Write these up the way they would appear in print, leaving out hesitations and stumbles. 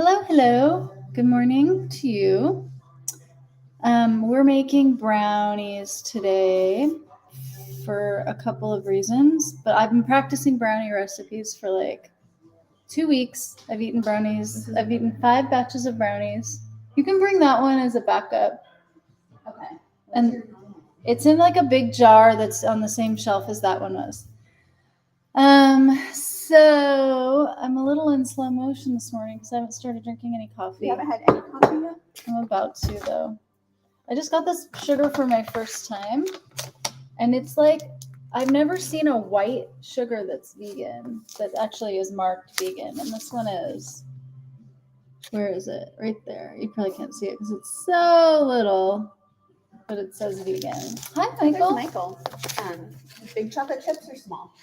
Hello. Good morning to you. We're making brownies today for a couple of reasons, but I've been practicing brownie recipes for like 2 weeks. I've eaten brownies. I've eaten 5 batches of brownies. You can bring that one as a backup. Okay. And it's in like a big jar that's on the same shelf as that one was. So I'm a little in slow motion this morning because I haven't started drinking any coffee. You haven't had any coffee yet? I'm about to though. I just got this sugar for my first time, and it's like I've never seen a white sugar that's vegan that actually is marked vegan, and this one is. Where is it? Right there. You probably can't see it because it's so little, but it says vegan. Hi, Michael. There's Michael. Big chocolate chips or small?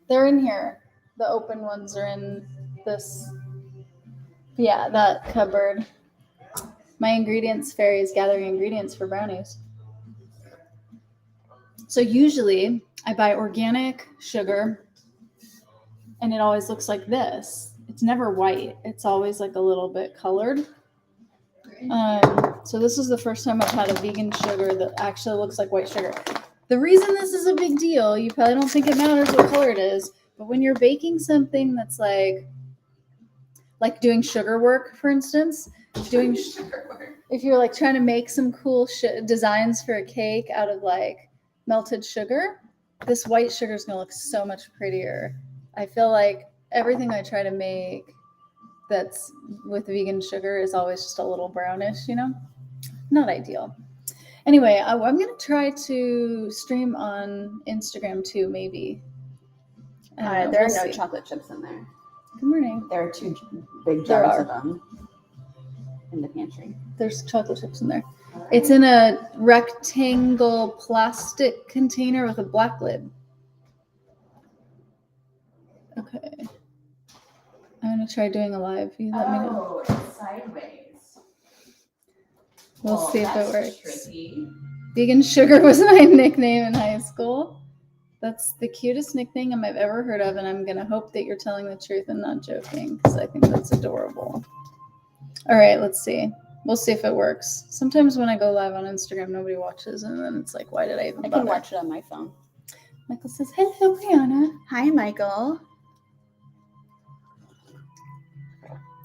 They're in here. The open ones are in this. Yeah, that cupboard. My ingredients fairy is gathering ingredients for brownies. So usually I buy organic sugar and it always looks like this. It's never white. It's always like a little bit colored. So this is the first time I've had a vegan sugar that actually looks like white sugar. The reason this is a big deal, you probably don't think it matters what color it is, but when you're baking something that's like doing sugar work, for instance, if you're like trying to make some cool designs for a cake out of like melted sugar, this white sugar is going to look so much prettier. I feel like everything I try to make that's with vegan sugar is always just a little brownish, Not ideal. Anyway, I'm going to try to stream on Instagram too, maybe. There are no chocolate chips in there. Good morning. There are 2 big jars of them in the pantry. There's chocolate chips in there. It's in a rectangle plastic container with a black lid. Okay. I'm going to try doing a live. You let me know. Oh, it's sideways. We'll see if it works. Tricky. Vegan sugar was my nickname in high school. That's the cutest nickname I've ever heard of, and I'm going to hope that you're telling the truth and not joking, because I think that's adorable. All right, let's see. We'll see if it works. Sometimes when I go live on Instagram, nobody watches, and then it's like, why did I even bother? I can watch it on my phone. Michael says, hello, Brianna. Hi, Michael.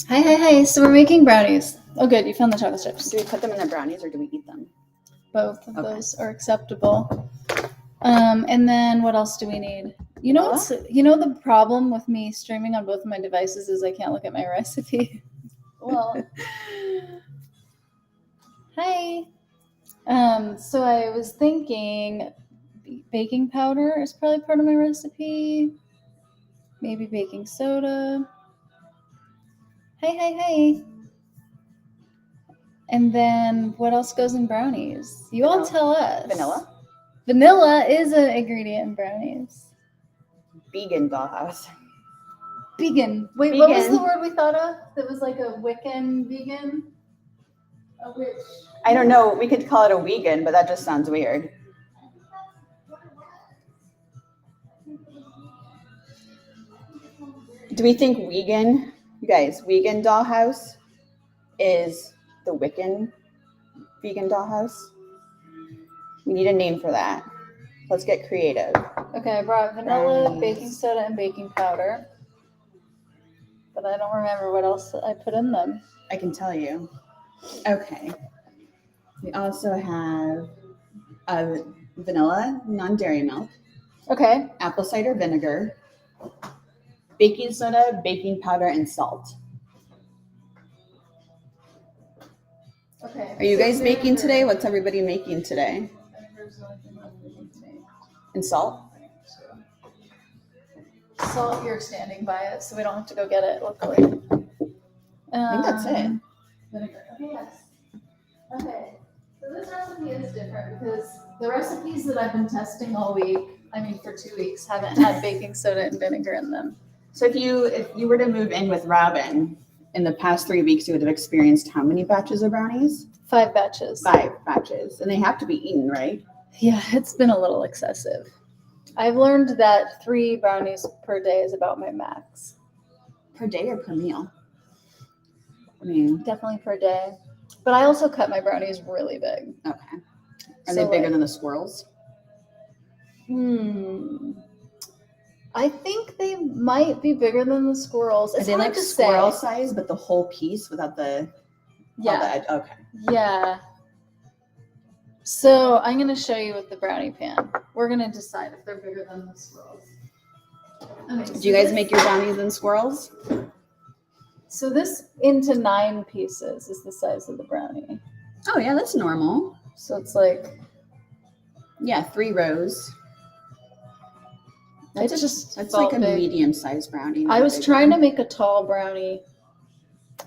Hi. So we're making brownies. Oh, good. You found the chocolate chips. Do we put them in the brownies or do we eat them? Both of those are acceptable. And then what else do we need? The problem with me streaming on both of my devices is I can't look at my recipe. Well, hi. So I was thinking baking powder is probably part of my recipe. Maybe baking soda. Hi. And then what else goes in brownies? You all tell us. Vanilla? Vanilla is an ingredient in brownies. Vegan dollhouse. Vegan. Wait, what was the word we thought of? That was like a Wiccan vegan? A witch. I don't know. We could call it a vegan, but that just sounds weird. Do we think vegan, you guys, vegan dollhouse is the Wiccan vegan dollhouse? We need a name for that. Let's get creative. Okay, I brought vanilla, baking soda, and baking powder. But I don't remember what else I put in them. I can tell you. Okay. We also have vanilla, non-dairy milk. Okay. Apple cider vinegar, baking soda, baking powder, and salt. Okay. Are you guys making today? What's everybody making today? And salt? Salt, you're standing by it, so we don't have to go get it, luckily. I think that's it. Vinegar. Okay, yes. Okay. So this recipe is different because the recipes that I've been testing all week, for 2 weeks, haven't had baking soda and vinegar in them. So if you were to move in with Robin in the past 3 weeks, you would have experienced how many batches of brownies? 5 batches. 5 batches. And they have to be eaten, right? Yeah, it's been a little excessive. I've learned that 3 brownies per day is about my max. Per day or per meal? I mean, definitely per day. But I also cut my brownies really big. okay. Are they bigger than the swirls? I think they might be bigger than the squirrels. It's Are they hard like to squirrel say. size, but the whole piece without the Yeah. all the edge? Okay. Yeah. So I'm gonna show you with the brownie pan. We're gonna decide if they're bigger than the swirls. Okay, so Do you guys make your brownies in swirls? So this into 9 pieces is the size of the brownie. Oh yeah, that's normal. So it's like, yeah, 3 rows. That's like a medium-sized brownie. I was trying to make a tall brownie.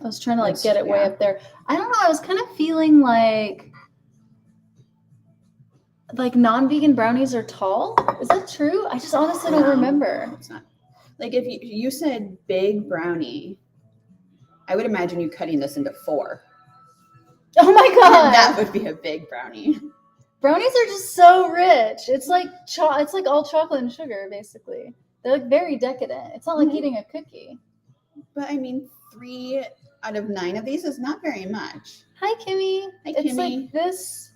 I was trying to like get it way up there. I don't know. I was kind of feeling like non-vegan brownies are tall. Is that true? I just honestly don't remember. It's not. Like if you said big brownie, I would imagine you cutting this into 4. Oh my god, that would be a big brownie. Brownies are just so rich. It's like it's like all chocolate and sugar, basically. They're like very decadent. It's not like eating a cookie. But I mean, 3 out of 9 of these is not very much. Hi, Kimmy. Hi, Kimmy. It's like this.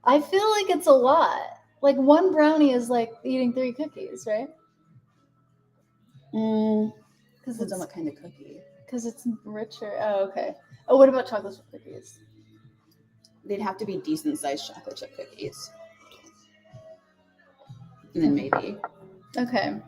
I feel like it's a lot. Like 1 brownie is like eating 3 cookies, right? Because it's on what kind of cookie. Because it's richer. Oh, okay. Oh, what about chocolate chip cookies? They'd have to be decent-sized chocolate chip cookies. And then maybe. Okay.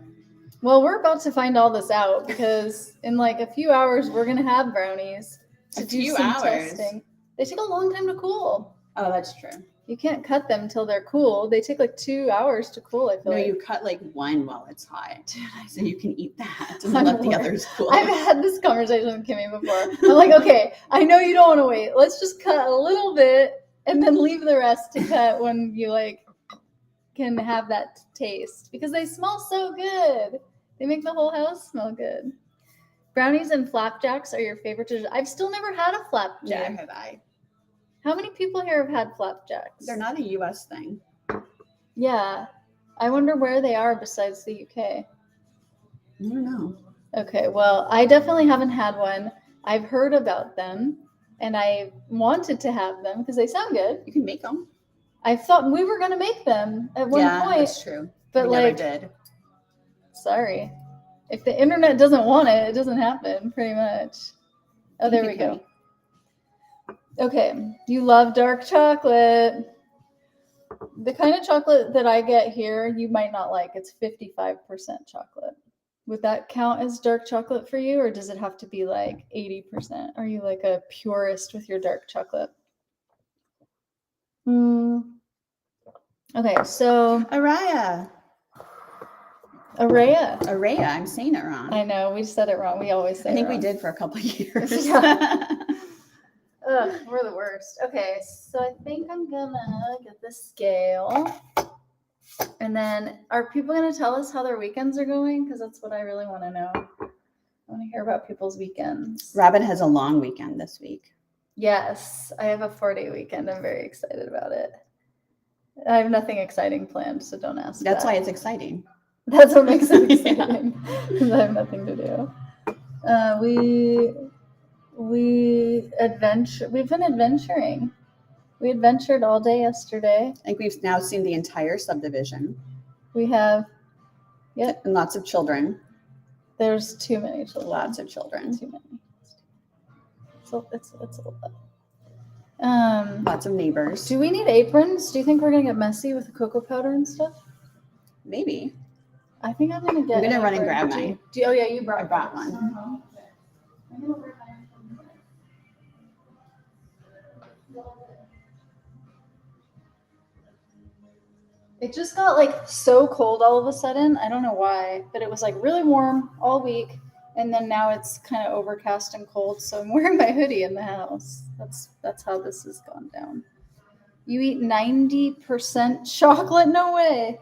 Well, we're about to find all this out because in like a few hours we're gonna have brownies to do some testing. They take a long time to cool. Oh, that's true. You can't cut them till they're cool. They take like 2 hours to cool. I feel like. No, you cut like 1 while it's hot, so you can eat that and let the others cool. I've had this conversation with Kimmy before. I'm like, okay, I know you don't want to wait. Let's just cut a little bit and then leave the rest to cut when you like can have that taste because they smell so good. They make the whole house smell good. Brownies and flapjacks are your favorite dish. I've still never had a flapjack. Neither have I. How many people here have had flapjacks? They're not a U.S. thing. Yeah. I wonder where they are besides the UK. I don't know. Okay, well, I definitely haven't had one. I've heard about them, and I wanted to have them because they sound good. You can make them. I thought we were going to make them at one point. Yeah, that's true. But we like, never did. Sorry. If the internet doesn't want it, it doesn't happen, pretty much. Oh, there we go. Okay, you love dark chocolate. The kind of chocolate that I get here, you might not like. It's 55% chocolate. Would that count as dark chocolate for you, or does it have to be like 80%? Are you like a purist with your dark chocolate? Okay, so Araya. Araya. I'm saying it wrong. I know, we said it wrong. We always say it wrong. I think we did for a couple of years. Yeah. Ugh, we're the worst. Okay, so I think I'm gonna get the scale. And then are people gonna tell us how their weekends are going? Because that's what I really want to know. I want to hear about people's weekends. Robin has a long weekend this week. Yes, I have a 4-day weekend. I'm very excited about it. I have nothing exciting planned, so don't ask. That's why it's exciting. That's what makes it exciting. Because I have nothing to do. We've been adventuring. We adventured all day yesterday. I think we've now seen the entire subdivision. We have, yep. And lots of children. There's too many children. Lots of children. Too many. So it's a lot. Lots of neighbors. Do we need aprons? Do you think we're gonna get messy with the cocoa powder and stuff? Maybe. I think I'm gonna run and grab mine. Oh yeah, you brought. I brought one. Uh-huh. I'm gonna bring mine. It just got like so cold all of a sudden. I don't know why, but it was like really warm all week. And then now it's kind of overcast and cold. So I'm wearing my hoodie in the house. That's how this has gone down. You eat 90% chocolate? No way.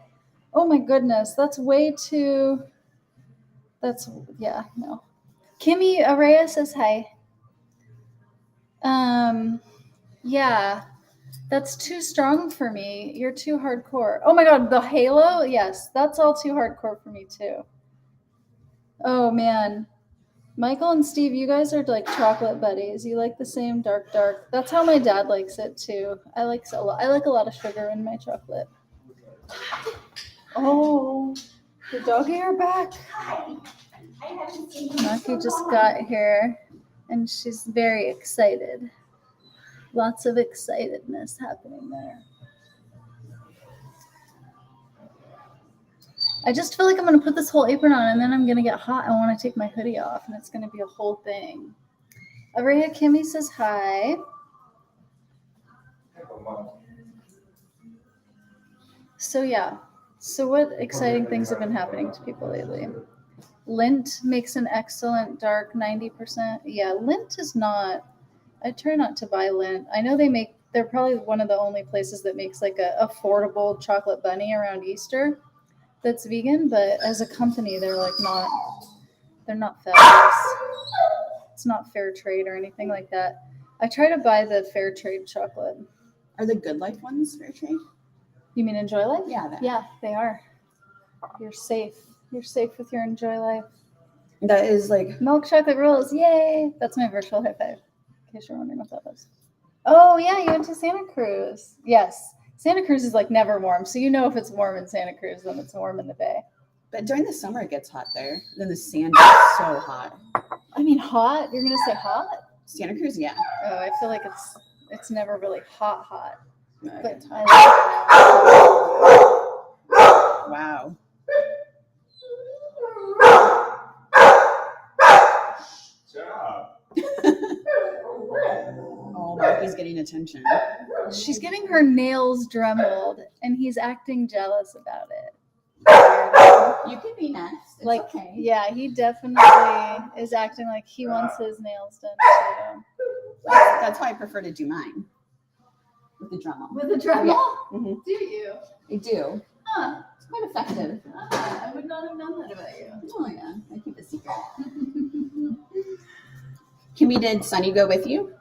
Oh my goodness. That's way too. Yeah, no. Kimmy Araya says hi. Yeah. That's too strong for me. You're too hardcore. Oh my god, the halo? Yes, that's all too hardcore for me too. Oh man. Michael and Steve, you guys are like chocolate buddies. You like the same dark. That's how my dad likes it too. I like a lot of sugar in my chocolate. Oh, the doggy are back. Maki just got here, and she's very excited. Lots of excitedness happening there. I just feel like I'm going to put this whole apron on, and then I'm going to get hot. I want to take my hoodie off, and it's going to be a whole thing. Araya Kimmy says hi. So yeah. So what exciting things have been happening to people lately? Lindt makes an excellent dark 90%. Yeah, Lindt is not. I try not to buy Lindt. I know they're probably one of the only places that makes like a affordable chocolate bunny around Easter that's vegan, but as a company they're not fabulous. It's not fair trade or anything like that. I try to buy the fair trade chocolate. Are the Good Life ones fair trade? You mean Enjoy Life? Yeah. Yeah, they are. You're safe. You're safe with your Enjoy Life. That is like Milk chocolate rolls. Yay! That's my virtual high five. In case you're wondering what that was. Oh yeah, you went to Santa Cruz. Yes. Santa Cruz is like never warm. So you know if it's warm in Santa Cruz, then it's warm in the Bay. But during the summer it gets hot there. Then the sand is so hot. I mean hot? You're gonna say hot? Santa Cruz, yeah. Oh, I feel like it's never really hot. No, it But gets I hot. like it now. Wow. Oh, Maki's getting attention. She's getting her nails dremelled, and he's acting jealous about it. You can be next. It's Like, okay. yeah, he definitely is acting like he wants his nails done too. That's why I prefer to do mine. With the Dremel. With a Dremel? Yeah. Mm-hmm. Do you? I do. Huh. It's quite effective. I would not have known that about you. Oh, yeah. I keep a secret. Kimmy, did Sunny go with you?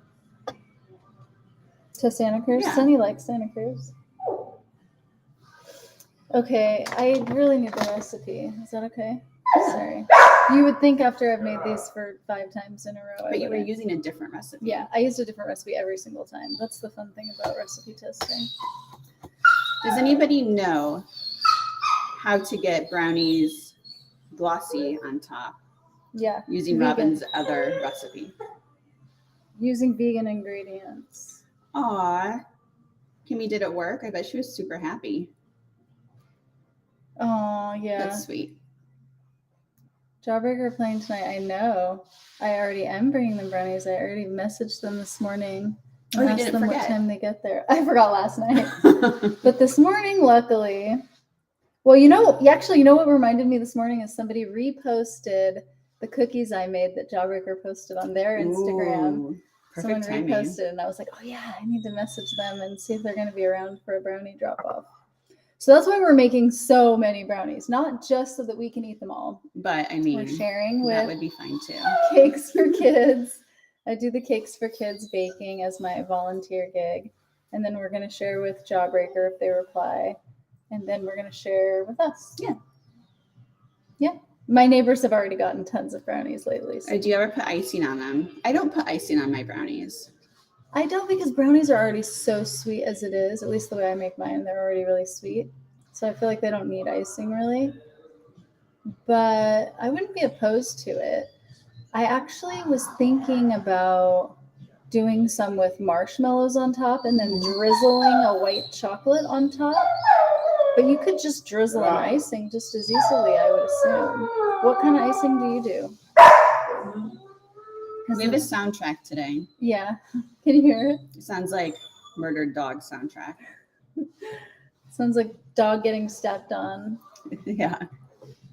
To Santa Cruz? Yeah. Sunny likes Santa Cruz. Okay, I really need the recipe. Is that okay? Sorry. You would think after I've made these for 5 times in a row. But you were using a different recipe. Yeah, I used a different recipe every single time. That's the fun thing about recipe testing. Does anybody know how to get brownies glossy on top Yeah. using vegan. Robin's other recipe? Using vegan ingredients. Aw. Kimmy, did it work? I bet she was super happy. Oh, yeah. That's sweet. Jawbreaker playing tonight. I know. I already am bringing them brownies. I already messaged them this morning. Oh, you asked didn't them forget. what time they get there. I forgot last night. But this morning, luckily, well, you know what reminded me this morning is somebody reposted the cookies I made that Jawbreaker posted on their Instagram. Ooh, Someone perfect timing. reposted, and I was like, oh yeah, I need to message them and see if they're going to be around for a brownie drop-off. So that's why we're making so many brownies, not just so that we can eat them all. But I We're mean, sharing that with would be fine too. Cakes for Kids. I do the Cakes for Kids baking as my volunteer gig. And then we're going to share with Jawbreaker if they reply. And then we're going to share with us. Yeah. Yeah. My neighbors have already gotten tons of brownies lately. So. Do you ever put icing on them? I don't put icing on my brownies. I don't, because brownies are already so sweet as it is. At least the way I make mine, they're already really sweet. So I feel like they don't need icing really. But I wouldn't be opposed to it. I actually was thinking about doing some with marshmallows on top and then drizzling a white chocolate on top. But you could just drizzle an icing just as easily, I would assume. What kind of icing do you do? We have a soundtrack today. Yeah. Can you hear it? It sounds like Murdered Dog soundtrack. Sounds like dog getting stepped on. Yeah.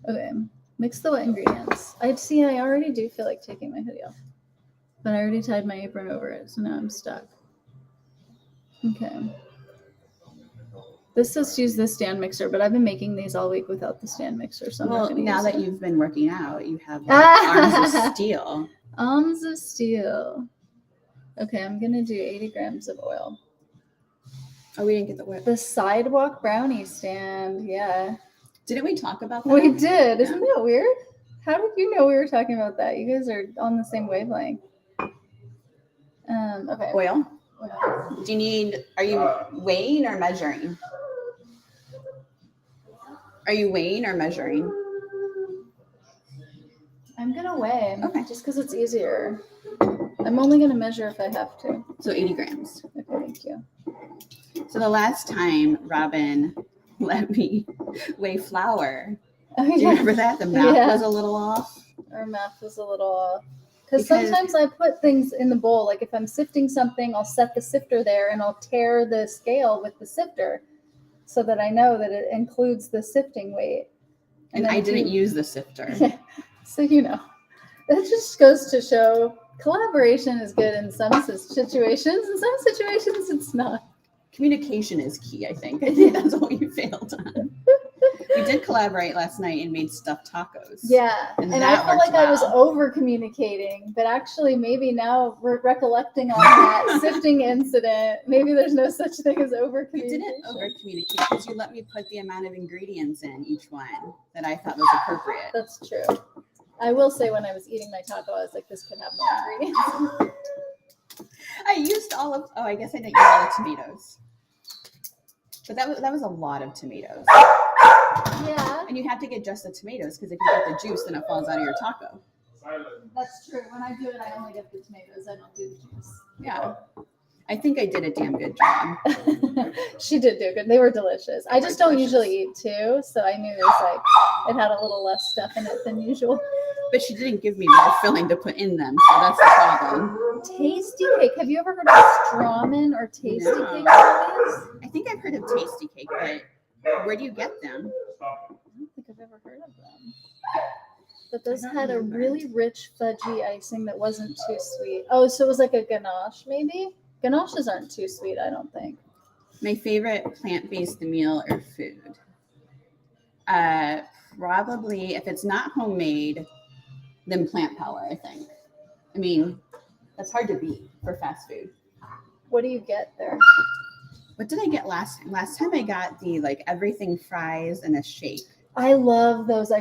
Okay. Mix the wet ingredients. I already do feel like taking my hoodie off. But I already tied my apron over it, so now I'm stuck. Okay. This says use the stand mixer, but I've been making these all week without the stand mixer. So Well, now that you you've been working out, you have arms of steel. Arms of steel. Okay, I'm going to do 80 grams of oil. Oh, we didn't get the whip. The sidewalk brownie stand, yeah. Didn't we talk about that? We did. Isn't that weird? How did you know we were talking about that? You guys are on the same wavelength. Okay. Oil. Oil. Are you weighing or measuring? Are you weighing or measuring? I'm gonna weigh. Okay. Just because it's easier. I'm only gonna measure if I have to. So 80 grams. Okay, thank you. So the last time Robin let me weigh flour, Oh, do you remember that? The math was a little off. Our math was a little off. Because Because- sometimes I put things in the bowl. Like if I'm sifting something, I'll set the sifter there and I'll tear the scale with the sifter so that I know that it includes the sifting weight. And then I if didn't you- use the sifter. So, that just goes to show collaboration is good in some situations. In some situations, it's not. Communication is key, I think. I think that's what you failed on. We did collaborate last night and made stuffed tacos. Yeah, And and I that felt worked like I was well. over communicating, but actually, maybe now we're recollecting on that sifting incident. Maybe there's no such thing as over You communication. didn't over communicate because you let me put the amount of ingredients in each one that I thought was appropriate. That's true. I will say, when I was eating my taco, I was like, "This could have more ingredients." I used I guess I didn't use all the tomatoes. But that was a lot of tomatoes. Yeah, And you have to get just the tomatoes because if you get the juice, then it falls out of your taco. that's true. When I do it, I only get the tomatoes. I don't do the juice. Yeah. I think I did a damn good job. She did do good. They were delicious. I They just were don't delicious. usually eat two, so I knew it had a little less stuff in it than usual. But she didn't give me more filling to put in them, so that's the problem. Tasty cake. Have you ever heard of strawman or tasty No. cake brownies? I think I've heard of Tasty Cake, but where do you get them? I don't think I've ever heard of them. But those I don't had a remember. really rich fudgy icing that wasn't too sweet. Oh, so it was like a ganache, maybe? Ganaches aren't too sweet, I don't think. My favorite plant-based meal or food? Probably, if it's not homemade, then plant power, I think. I mean, that's hard to beat for fast food. What do you get there? What did I get last time? Last time I got the everything fries and a shake. I love those. They're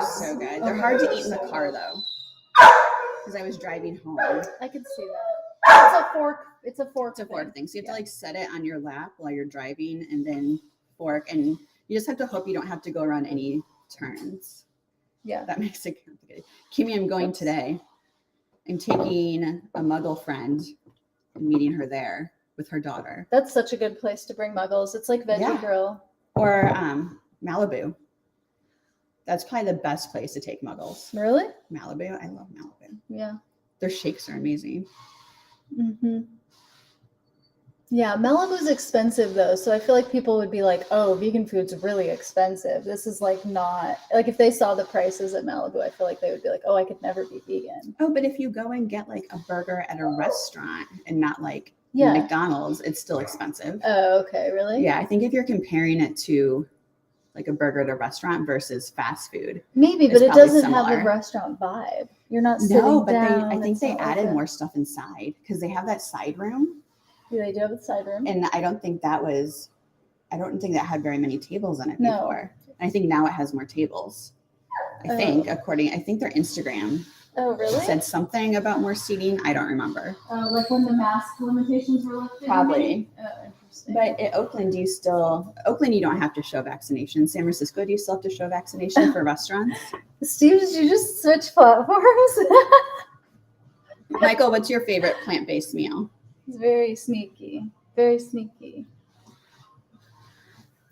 so good. They're hard to eat in the car though, because I was driving home. I could see that. It's a fork. It's a fork. It's a fork thing, so you have Yeah. to set it on your lap while you're driving, and then fork, and you just have to hope you don't have to go around any turns. Yeah. That makes it complicated. Kimmy, I'm going today. I'm taking a Muggle friend and meeting her there with her daughter. That's such a good place to bring muggles. It's like Veggie Yeah. Grill. Or Malibu. That's probably the best place to take Muggles. Really? Malibu. I love Malibu. Yeah. Their shakes are amazing. Mm-hmm. Yeah, Malibu's expensive though, so I feel like people would be like, "Oh, vegan food's really expensive." This is like not like if they saw the prices at Malibu, I feel like they would be like, "Oh, I could never be vegan." Oh, but if you go and get a burger at a restaurant and not Yeah. McDonald's, it's still expensive. Oh, okay, really? Yeah, I think if you're comparing it to a burger at a restaurant versus fast food. Maybe, It's but it probably doesn't have similar. the restaurant vibe. You're not sitting No, but down. I think it's they not added like more stuff inside because they have that side room. Yeah, they do have a side room. And I don't think that had very many tables in it No. before. And I think now it has more tables. I think their Instagram Oh, really? said something about more seating. I don't remember. Like when the mask limitations were lifted? Probably. Oh, interesting. But at Oakland, you don't have to show vaccination. San Francisco, do you still have to show vaccination for restaurants? Steve, did you just switch platforms? Michael, what's your favorite plant-based meal? It's very sneaky. Very sneaky.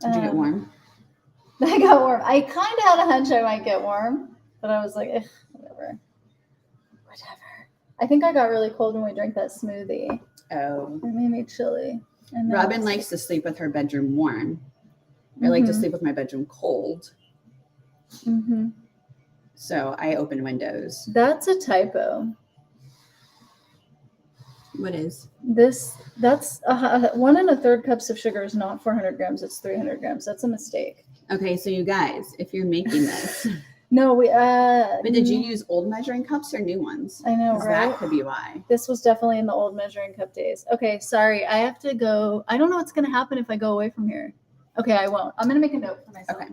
Did you get warm? I got warm. I kind of had a hunch I might get warm, but I was like, whatever. I think I got really cold when we drank that smoothie. Oh. It made me chilly. And now Robin it's- likes to sleep with her bedroom warm. I like to Mhm. sleep with my bedroom cold. Mhm. So I open windows. That's a typo. What is? That's 1 1/3 cups of sugar is not 400 grams. It's 300 grams. That's a mistake. Okay, so you guys, if you're making this, No, we. but did you use old measuring cups or new ones? I know, 'Cause right? That could be why. This was definitely in the old measuring cup days. Okay, sorry. I have to go. I don't know what's going to happen if I go away from here. Okay, I won't. I'm going to make a note for myself. Okay.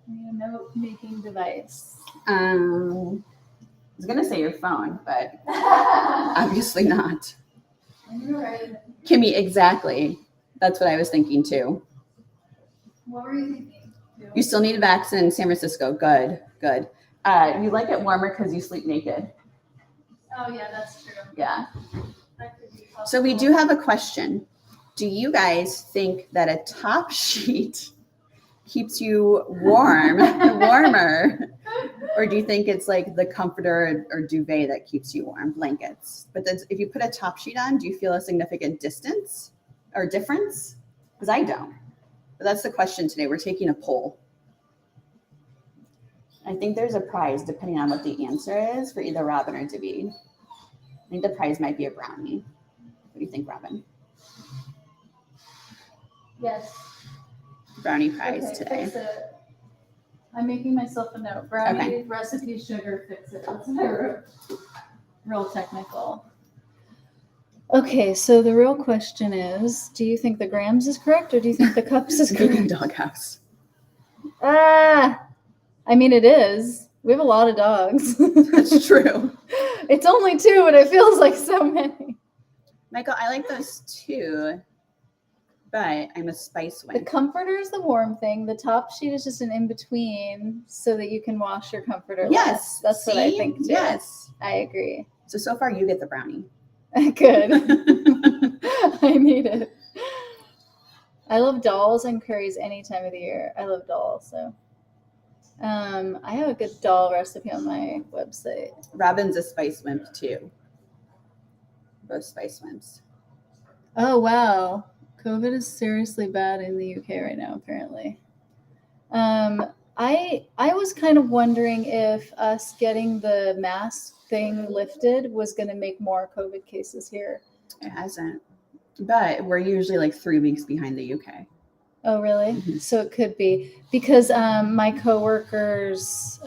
I need a note-making device. I was gonna say your phone, but obviously not. Right. Kimmy, exactly. That's what I was thinking too. What were you thinking? You still need a vaccine in San Francisco. Good. You like it warmer because you sleep naked. Oh yeah, that's true. Yeah. That could be So we do have a question. Do you guys think that a top sheet keeps you warmer? Or do you think it's like the comforter or duvet that keeps you warm, blankets? But if you put a top sheet on, do you feel a significant distance or difference? Because I don't. But that's the question today. We're taking a poll. I think there's a prize depending on what the answer is for either Robin or David. I think the prize might be a brownie. What do you think, Robin? Yes. Brownie prize Okay, today. fix it. I'm making myself a note. Brownie recipe sugar, fix it. That's what I wrote. Real technical. Okay, so the real question is, do you think the grams is correct or do you think the cups is Vegan correct? doghouse. I mean, it is. We have a lot of dogs. That's true. It's only 2, but it feels like so many. Michael, I like those too, but I'm a spice The wimp. comforter is the warm thing. The top sheet is just an in-between so that you can wash your comforter Yes. less. That's what I think too. Yes. I agree. So far you get the brownie. Good. I need it. I love dolls and curries any time of the year. I love dolls, so. I have a good doll recipe on my website. Robin's a spice wimp too. Both spice wimps. Oh wow, COVID is seriously bad in the UK right now. Apparently, I was kind of wondering if us getting the mask thing lifted was going to make more COVID cases here. It hasn't, but we're usually like 3 weeks behind the UK. Oh really? Mhm. So it could be because my coworker's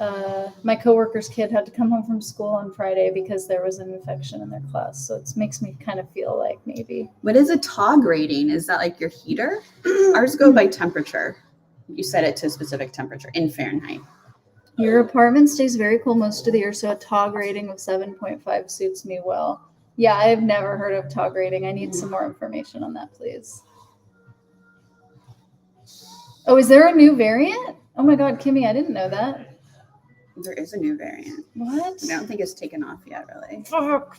kid had to come home from school on Friday because there was an infection in their class. So it makes me kind of feel like maybe. What is a TOG rating? Is that like your heater? Ours go by temperature. You set it to a specific temperature in Fahrenheit. Your apartment stays very cool most of the year, so a TOG rating of 7.5 suits me well. Yeah, I have never heard of TOG rating. I need some more information on that, please. Oh, is there a new variant? Oh my God, Kimmy, I didn't know that. There is a new variant. What? I don't think it's taken off yet, really. Fuck.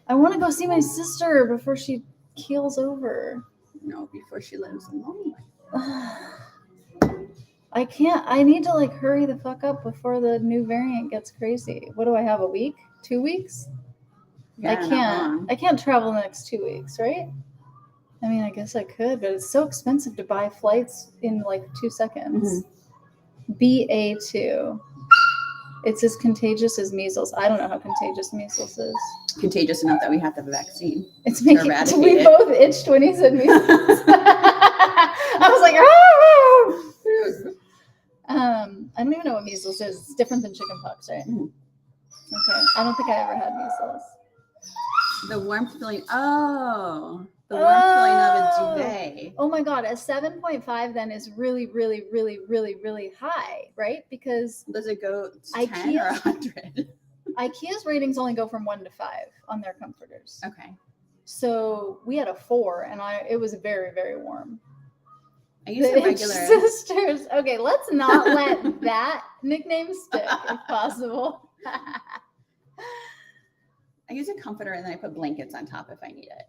I want to go see my sister before she keels over. No, before she lives alone. I can't. I need to like hurry the fuck up before the new variant gets crazy. What do I have? A week? 2 weeks? Yeah, I not can't. long. I can't travel the next 2 weeks, right? I mean, I guess I could, but it's so expensive to buy flights in like 2 seconds. BA2. It's as contagious as measles. I don't know how contagious measles is. Contagious enough that we have to have a vaccine. It's making. eradicate We it. both itched when he said measles. I was like, I don't even know what measles is. It's different than chickenpox, right? Mhm. Okay. I don't think I ever had measles. The warmth feeling. Oh, the warmth feeling of a duvet. Oh my God, a 7.5 then is really, really, really, really, really high, right? Because Does it go to 10 or 100? IKEA's ratings only go from 1 to 5 on their comforters. Okay. So we had a 4, and it was very, very warm. I use The a regular. sisters. Okay, let's not let that nickname stick if possible. I use a comforter and then I put blankets on top if I need it.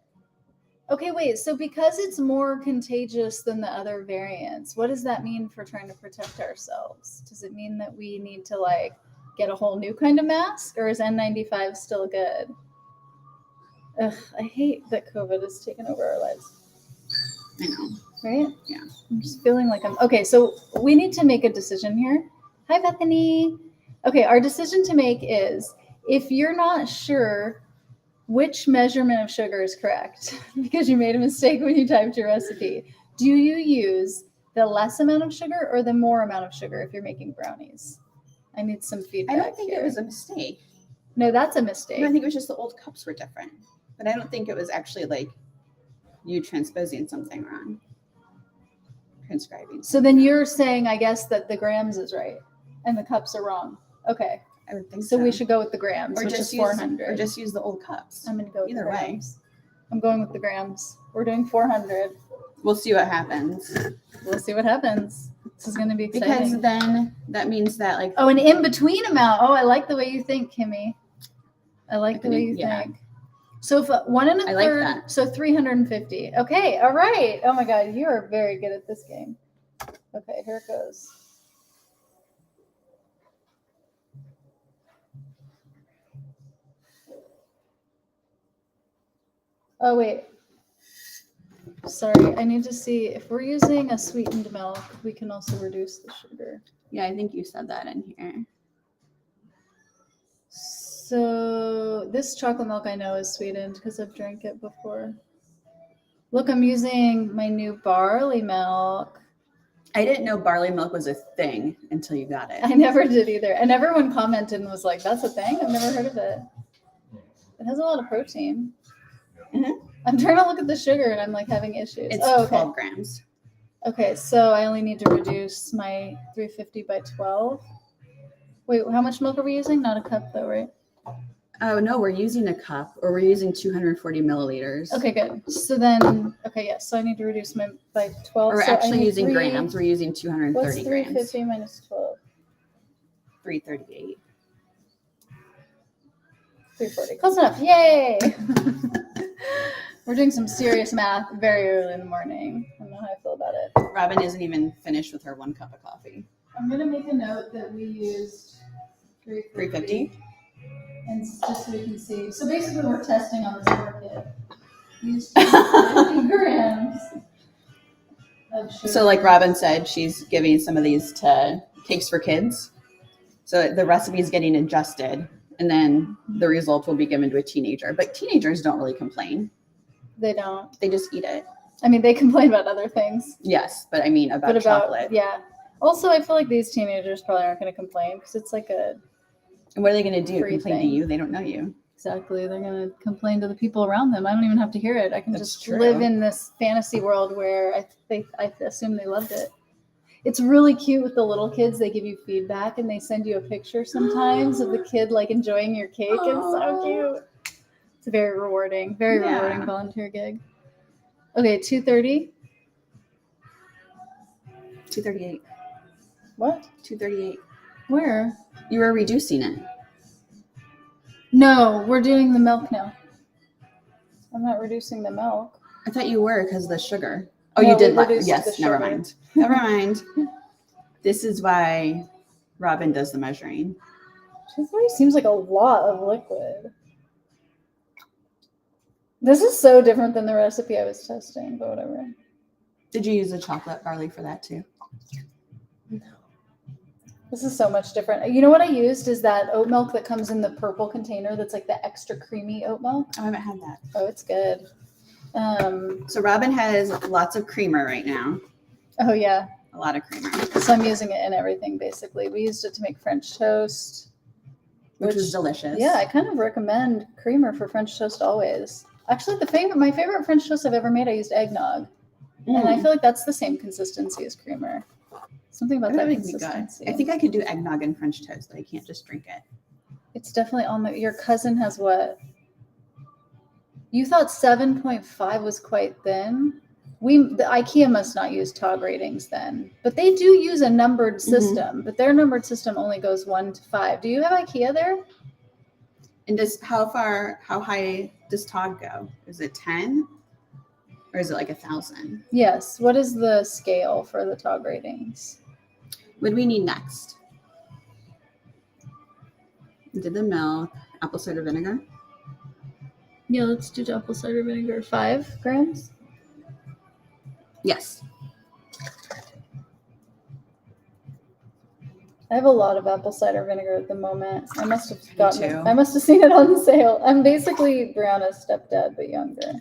Okay, wait. So because it's more contagious than the other variants, what does that mean for trying to protect ourselves? Does it mean that we need to like get a whole new kind of mask, or is N95 still good? Ugh, I hate that COVID has taken over our lives. I know. Right? Yeah. I'm just feeling like okay. So we need to make a decision here. Hi, Bethany. Okay, our decision to make is if you're not sure which measurement of sugar is correct because you made a mistake when you typed your recipe, do you use the less amount of sugar or the more amount of sugar if you're making brownies? I need some feedback. I don't think here. it was a mistake. No, that's a mistake. No, I think it was just the old cups were different. But I don't think it was actually like you transposing something wrong. transcribing. So then you're saying, I guess, that the grams is right and the cups are wrong. Okay. I would think So we should go with the grams, which is 400. Or just use the old cups. I'm going to go with Either the way. grams. I'm going with the grams. We're doing 400. We'll see what happens. We'll see what happens. This is going to be exciting. Because then that means that like. Oh, an in-between amount. Oh, I like the way you think, Kimmy. I like the way you yeah. think. So if 1 1/3, like that. So 350. Okay, all right. Oh my God, you are very good at this game. Okay, here it goes. Oh wait. Sorry, I need to see if we're using a sweetened milk, we can also reduce the sugar. Yeah, I think you said that in here. So this chocolate milk I know is sweetened because I've drank it before. Look, I'm using my new barley milk. I didn't know barley milk was a thing until you got it. I never did either. And everyone commented and was like, that's a thing? I've never heard of it. It has a lot of protein. Mm-hmm. I'm trying to look at the sugar and I'm like having issues. It's okay. 12 grams. Okay, so I only need to reduce my 350 by 12. Wait, how much milk are we using? Not a cup though, right? Oh, no, we're using a cup, or we're using 240 milliliters. Okay, good. So then, okay, yes, so I need to reduce my by 12. We're so actually using grams. We're using 230 what's grams. 350 minus 12? 338. 340. Close enough. Yay! We're doing some serious math very early in the morning. I don't know how I feel about it. Robin isn't even finished with her 1 cup of coffee. I'm going to make a note that we used 350? And just so we can see. So basically we're testing on this poor kid. We used 50 grams of sugar. So like Robin said, she's giving some of these to Cakes for Kids. So the recipe is getting adjusted, and then the result will be given to a teenager. But teenagers don't really complain. They don't. They just eat it. I mean, they complain about other things. Yes, but I mean about chocolate. Yeah. Also, I feel like these teenagers probably aren't going to complain because it's like a... And what are they going to do? Free Complain thing. to you? They don't know you. Exactly. They're going to complain to the people around them. I don't even have to hear it. I can That's just true. live in this fantasy world where I assume they loved it. It's really cute with the little kids. They give you feedback and they send you a picture sometimes of the kid like enjoying your cake. It's so cute. It's a very rewarding volunteer gig. Okay, 230. 238. What? 238. Where? You were reducing it. No, we're doing the milk now. I'm not reducing the milk. I thought you were because of the sugar. Oh, No, you did. we reduced the Yes, never sugar. mind. Never mind. This is why Robin does the measuring. 230 seems like a lot of liquid. This is so different than the recipe I was testing, but whatever. Did you use the chocolate barley for that too? This is so much different. You know what I used is that oat milk that comes in the purple container that's like the extra creamy oat milk. I haven't had that. Oh, it's good. So Robin has lots of creamer right now. Oh, yeah. A lot of creamer. So I'm using it in everything, basically. We used it to make French toast. Which was delicious. Yeah, I kind of recommend creamer for French toast always. Actually, my favorite French toast I've ever made, I used eggnog. And I feel like that's the same consistency as creamer. Something about that consistency. I think I could do eggnog and French toast, but I can't just drink it. It's definitely on the... Your cousin has what? You thought 7.5 was quite thin? The IKEA must not use TOG ratings then. But they do use a numbered system. But their numbered system only goes 1 to 5. Do you have IKEA there? And how high does TOG go? Is it 10? Or is it like 1,000? Yes. What is the scale for the TOG ratings? What do we need next? We did the milk, apple cider vinegar. Yeah, let's do apple cider vinegar. 5 grams? Yes. I have a lot of apple cider vinegar at the moment. I must have gotten it. too. I must have seen it on sale. I'm basically Brianna's stepdad, but younger.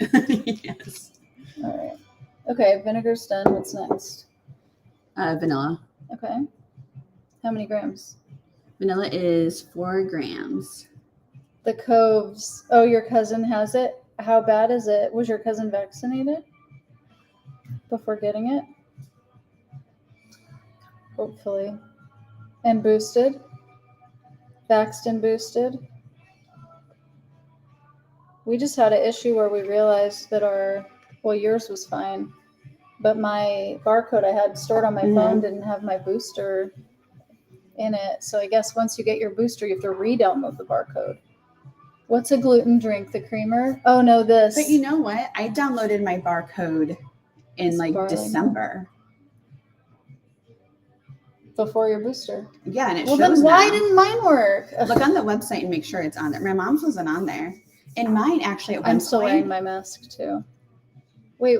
Yes. All right. Okay, vinegar's done. What's next? Vanilla. Okay. How many grams? Vanilla is 4 grams. The Coves. Oh, your cousin has it? How bad is it? Was your cousin vaccinated before getting it? hopefully. And boosted. Vaxxed and boosted. We just had an issue where we realized that yours was fine, but my barcode I had stored on my phone didn't have my booster in it. So I guess once you get your booster, you have to re-download the barcode. What's a gluten drink? The creamer? Oh no, this. But you know what? I downloaded my barcode in like barley December. Before your booster. Yeah, and it well, shows then why now. didn't mine work? Look on the website and make sure it's on there. My mom's wasn't on there. And mine actually at one I'm still point, wearing my mask too. Wait,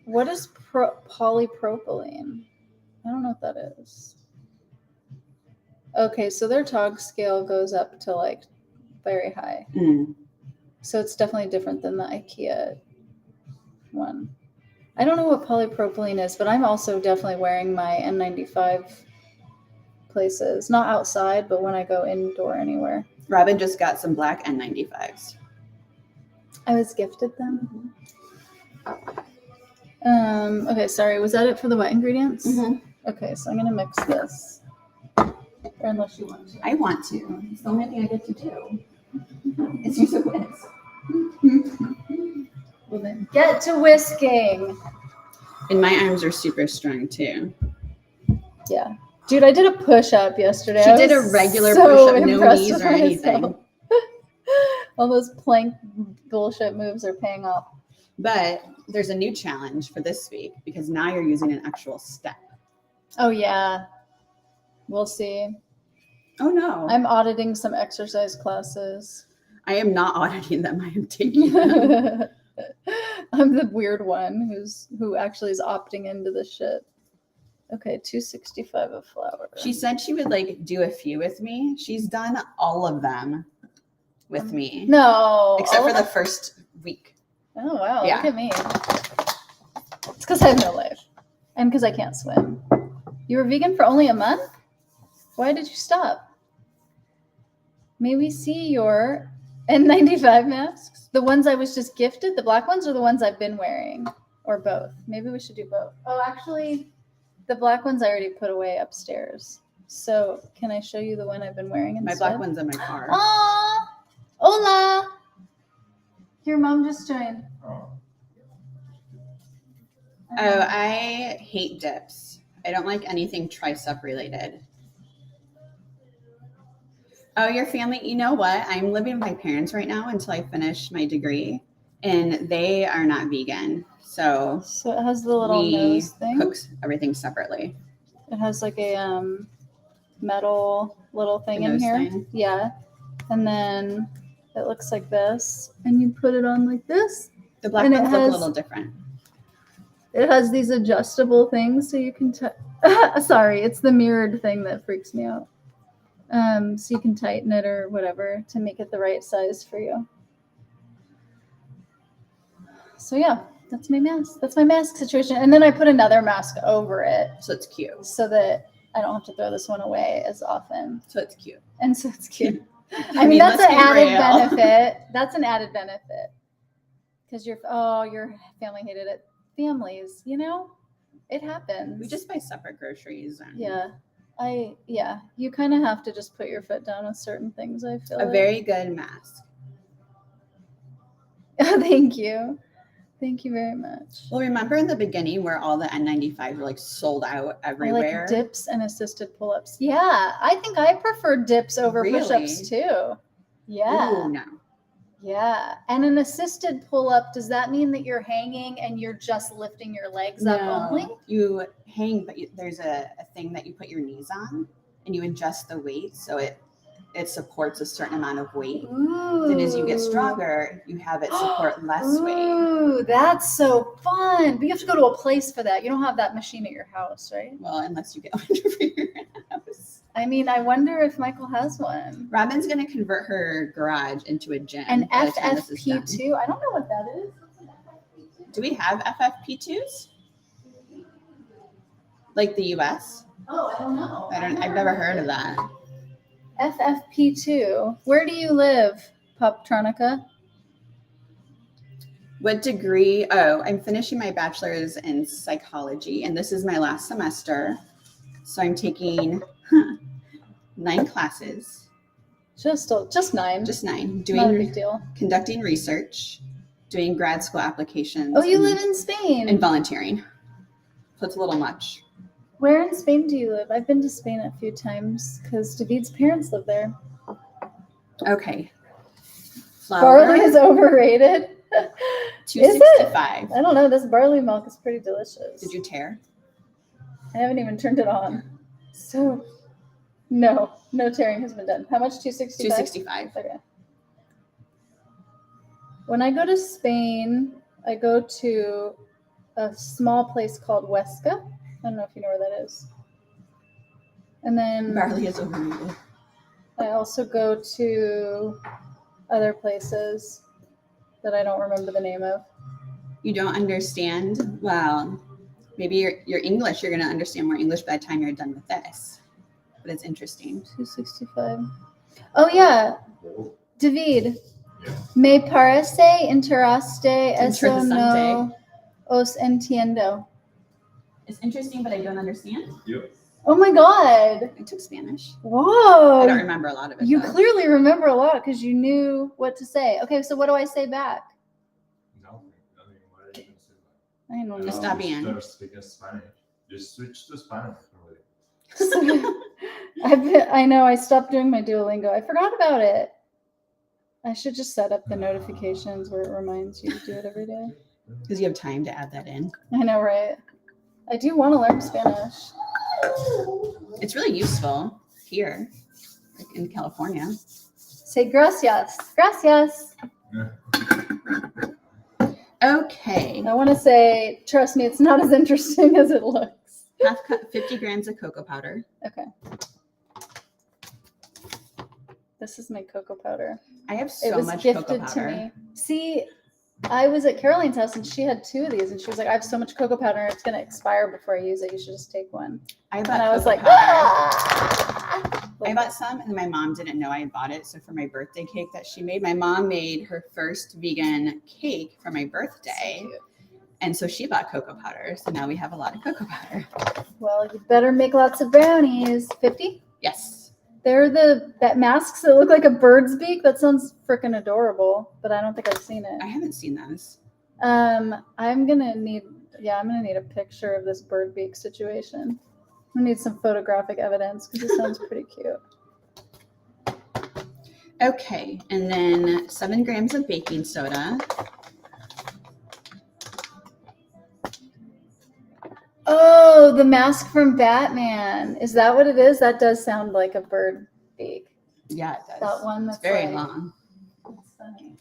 what is polypropylene? I don't know what that is. Okay, so their TOG scale goes up to like very high. So it's definitely different than the IKEA one. I don't know what polypropylene is, but I'm also definitely wearing my N95 places. Not outside, but when I go indoor anywhere. Robin just got some black N95s. I was gifted them. Okay, sorry. Was that it for the wet ingredients? Okay, so I'm going to mix this. Or unless you want to. I want to. It's the only thing I get to do. It's use a whisk. Well then, get to whisking. And my arms are super strong too. Yeah. Dude, I did a push-up yesterday. She did a regular push-up, no knees or anything. All those plank bullshit moves are paying off. But there's a new challenge for this week because now you're using an actual step. Oh, yeah. We'll see. Oh, no. I'm auditing some exercise classes. I am not auditing them. I am taking them. I'm the weird one who actually is opting into this shit. Okay, $2.65 of flour. She said she would like do a few with me. She's done all of them with me. No. Except for the first week. Oh, wow. Yeah. Look at me. It's because I have no life. And because I can't swim. You were vegan for only a month? Why did you stop? May we see your N95 masks? The ones I was just gifted? The black ones or the ones I've been wearing? Or both? Maybe we should do both. Oh, actually, the black ones I already put away upstairs. So can I show you the one I've been wearing instead? My black one's in my car. Aww! Hola! Your mom just joined. Oh, I hate dips. I don't like anything tricep related. Oh, your family, you know what? I'm living with my parents right now until I finish my degree, and they are not vegan. So it has the little nose thing. Cook everything separately. It has like a metal little thing in here. Thing. Yeah. And then it looks like this. And you put it on like this. The black ones look a little different. It has these adjustable things so you can sorry, it's the mirrored thing that freaks me out. So you can tighten it or whatever to make it the right size for you. So yeah, that's my mask. That's my mask situation. And then I put another mask over it. So it's cute. So that I don't have to throw this one away as often. So it's cute. And so it's cute. I mean that's an added benefit. That's an added benefit. Because your family hated it. Families, it happens. We just buy separate groceries. Yeah. You kind of have to just put your foot down with certain things, I feel like. Very good mask. Thank you. Thank you very much. Well, remember in the beginning where all the N95s were like sold out everywhere? Like dips and assisted pull-ups. Yeah, I think I prefer dips over push-ups too. Yeah. Ooh, no. Yeah. And an assisted pull-up, does that mean that you're hanging and you're just lifting your legs up only? You hang, but there's a thing that you put your knees on and you adjust the weight so it supports a certain amount of weight. Ooh. Then as you get stronger, you have it support less weight. Ooh, that's so fun. But you have to go to a place for that. You don't have that machine at your house, right? Well, unless you get one for your house. I mean, I wonder if Michael has one. Robin's going to convert her garage into a gym. An FFP2? I don't know what that is. Do we have FFP2s? Like the US? Oh, I don't know. I've never heard of that. FFP2. Where do you live, Poptronica? What degree? Oh, I'm finishing my bachelor's in psychology, and this is my last semester. So I'm taking 9 classes, Just 9. just 9, Not a big deal. conducting research, doing grad school applications. Oh, you live in Spain. And volunteering. So it's a little much. Where in Spain do you live? I've been to Spain a few times because David's parents live there. Okay. Barley is overrated. $2.65. I don't know. This barley milk is pretty delicious. Did you tear? I haven't even turned it on. So, no tearing has been done. How much? $2.65? $2.65. Okay. When I go to Spain, I go to a small place called Huesca. I don't know if you know where that is. And then Barley is overrated. I also go to other places that I don't remember the name of. You don't understand? Well, maybe you're English. You're going to understand more English by the time you're done with this. But it's interesting. $2.65. Oh, yeah. David, me parece interesante eso no os entiendo. It's interesting, but I don't understand. Yep. Oh my God. I took Spanish. Whoa. I don't remember a lot of it. You though. clearly remember a lot because you knew what to say. Okay, so what do I say back? Nothing. What are you going to say? I don't know. Just stop being. Start speaking Spanish. Just switch to Spanish. I know I stopped doing my Duolingo. I forgot about it. I should just set up the notifications where it reminds you to do it every day. Because you have time to add that in. I know, right? I do want to learn Spanish. It's really useful here, like in California. Say gracias. Gracias. Okay. I want to say, trust me, it's not as interesting as it looks. Half cup, 50 grams of cocoa powder. Okay. This is my cocoa powder. I have It so was much cocoa gifted to powder. me. See, I was at Caroline's house and she had 2 of these and she was like, I have so much cocoa powder and it's going to expire before I use it. You should just take one. I And I was cocoa like, powder. ah! I bought some and my mom didn't know I had bought it. So for my birthday cake that she made, my mom made her first vegan cake for my birthday. So cute. And so she bought cocoa powder. So now we have a lot of cocoa powder. Well, you better make lots of brownies. 50? Yes. They're that masks that look like a bird's beak. That sounds freaking adorable, but I don't think I've seen it. I haven't seen those. I'm gonna need a picture of this bird beak situation. I need some photographic evidence because it sounds pretty cute. Okay. And then 7 grams of baking soda. Oh, the mask from Batman. Is that what it is? That does sound like a bird beak. Yeah, it does. That one that's It's very like- long. That's funny.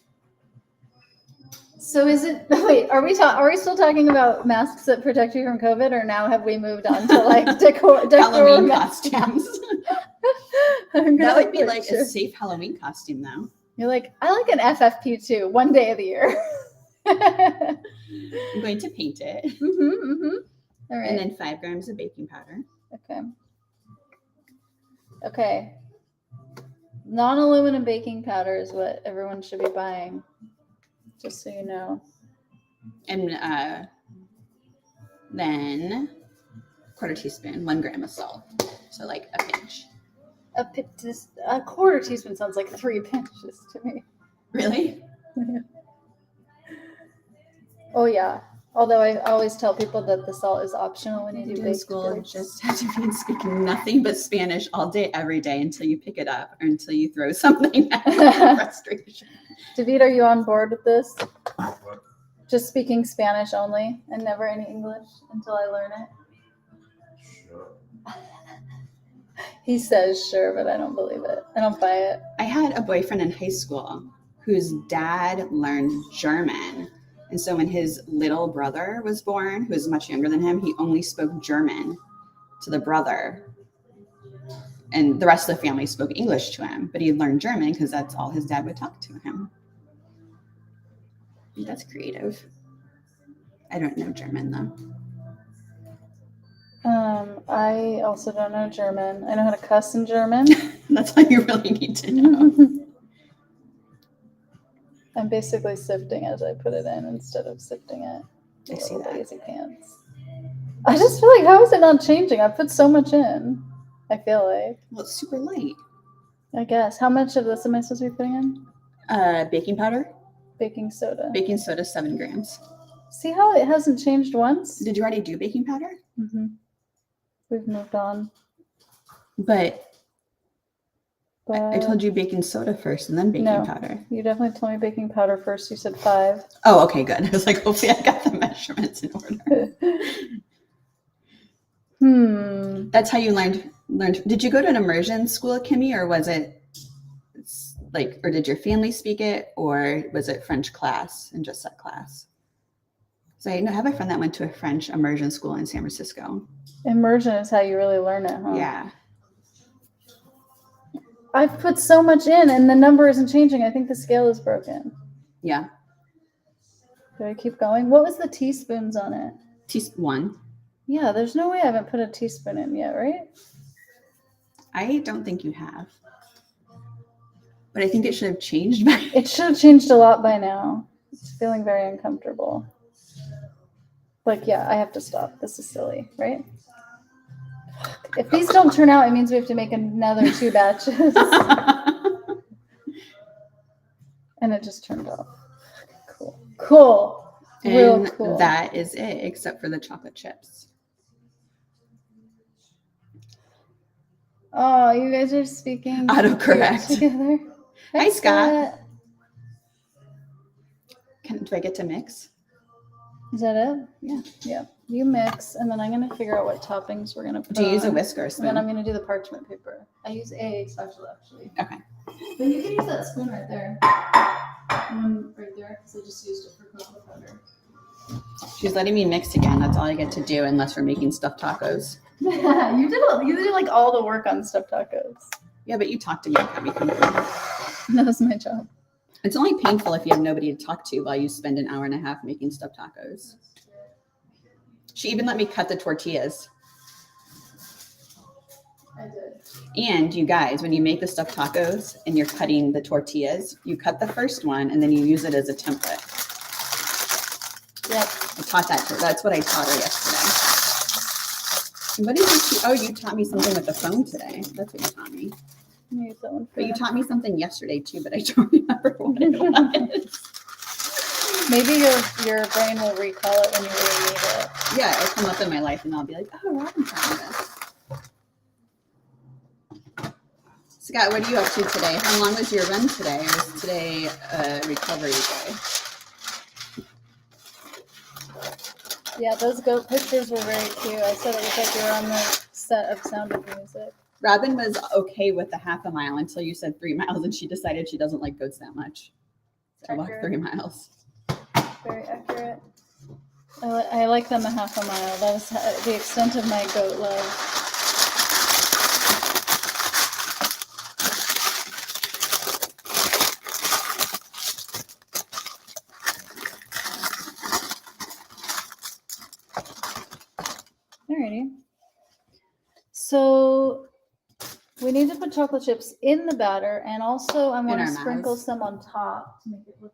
So is it? Wait, are we still talking about masks that protect you from COVID, or now have we moved on to like decor Halloween masks? costumes. I'm gonna That would be like picture. a safe Halloween costume, though. You're like, I like an FFP2 one day of the year. I'm going to paint it. All right. And then 5 grams of baking powder. Okay. Non-aluminum baking powder is what everyone should be buying. Just so you know. And then 1/4 teaspoon, 1 gram of salt. So like a pinch. A 1/4 teaspoon sounds like 3 pinches to me. Really? Oh yeah. Although I always tell people that the salt is optional when you do In baked school, goods. just have to be speaking nothing but Spanish all day, every day until you pick it up or until you throw something at frustration. David, are you on board with this? What? Just speaking Spanish only and never any English until I learn it? Sure. He says sure, but I don't believe it. I don't buy it. I had a boyfriend in high school whose dad learned German. And so when his little brother was born, who was much younger than him, he only spoke German to the brother. And the rest of the family spoke English to him. But he learned German because that's all his dad would talk to him. I think that's creative. I don't know German, though. I also don't know German. I know how to cuss in German. That's all you really need to know. I'm basically sifting as I put it in instead of sifting it. I see Little that. lazy pants. I just feel like, how is it not changing? I put so much in. I feel like. Well, it's super light. I guess. How much of this am I supposed to be putting in? Baking powder. Baking soda. Baking soda, 7 grams. See how it hasn't changed once? Did you already do baking powder? Mm-hmm. We've moved on. But But I told you baking soda first and then baking No. powder. You definitely told me baking powder first. You said 5. Oh, okay, good. I was like, hopefully I got the measurements in order. That's how you learned. Did you go to an immersion school, Kimmy, or was it like, or did your family speak it, or was it French class and just set class? So I have a friend that went to a French immersion school in San Francisco. Immersion is how you really learn it, huh? Yeah. I've put so much in and the number isn't changing. I think the scale is broken. Yeah. Do I keep going? What was the teaspoons on it? One. Yeah, there's no way I haven't put a teaspoon in yet, right? I don't think you have. But I think it should have changed by. It should have changed a lot by now. It's feeling very uncomfortable. Like, yeah, I have to stop. This is silly, right? If these don't turn out, it means we have to make another 2 batches. And it just turned off. Cool. Cool. Real And cool. that is it, except for the chocolate chips. Oh, you guys are speaking Autocorrect. together. Hi, Scott. Do I get to mix? Is that it? Yeah. Yeah. You mix, and then I'm going to figure out what toppings we're going to put Do you use a on. whisk or a And then I'm spoon? going to do the parchment paper. I use a spatula, actually. Okay. But you can use that spoon right there. One right there, because I just used it for cocoa powder. She's letting me mix again. That's all I get to do unless we're making stuffed tacos. You did like all the work on stuffed tacos. Yeah, but you talked to me and cut me from food. That was my job. It's only painful if you have nobody to talk to while you spend an hour and a half making stuffed tacos. She even let me cut the tortillas. I did. And you guys, when you make the stuffed tacos and you're cutting the tortillas, you cut the first one and then you use it as a template. Yep. I taught that to her. That's what I taught her yesterday. And what did you teach? Oh, you taught me something with the phone today. That's what you taught me. Use that one for But you you. taught me something yesterday too, but I don't remember what it was. Maybe your brain will recall it when you really need it. Yeah, it'll come up in my life and I'll be like, oh, Robin taught me this. Scott, what are you up to today? How long was your run today? Or was today a recovery day? Yeah, those goat pictures were very cute. I said it looked like you were on the set of Sound of Music. Robin was okay with the half a mile until you said 3 miles, and she decided she doesn't like goats that much. So I walked Accurate. 3 miles. Very accurate. I like them a half a mile. That was the extent of my goat love. Alrighty. So we need to put chocolate chips in the batter, and also I want our to sprinkle mouths. some on top to make it look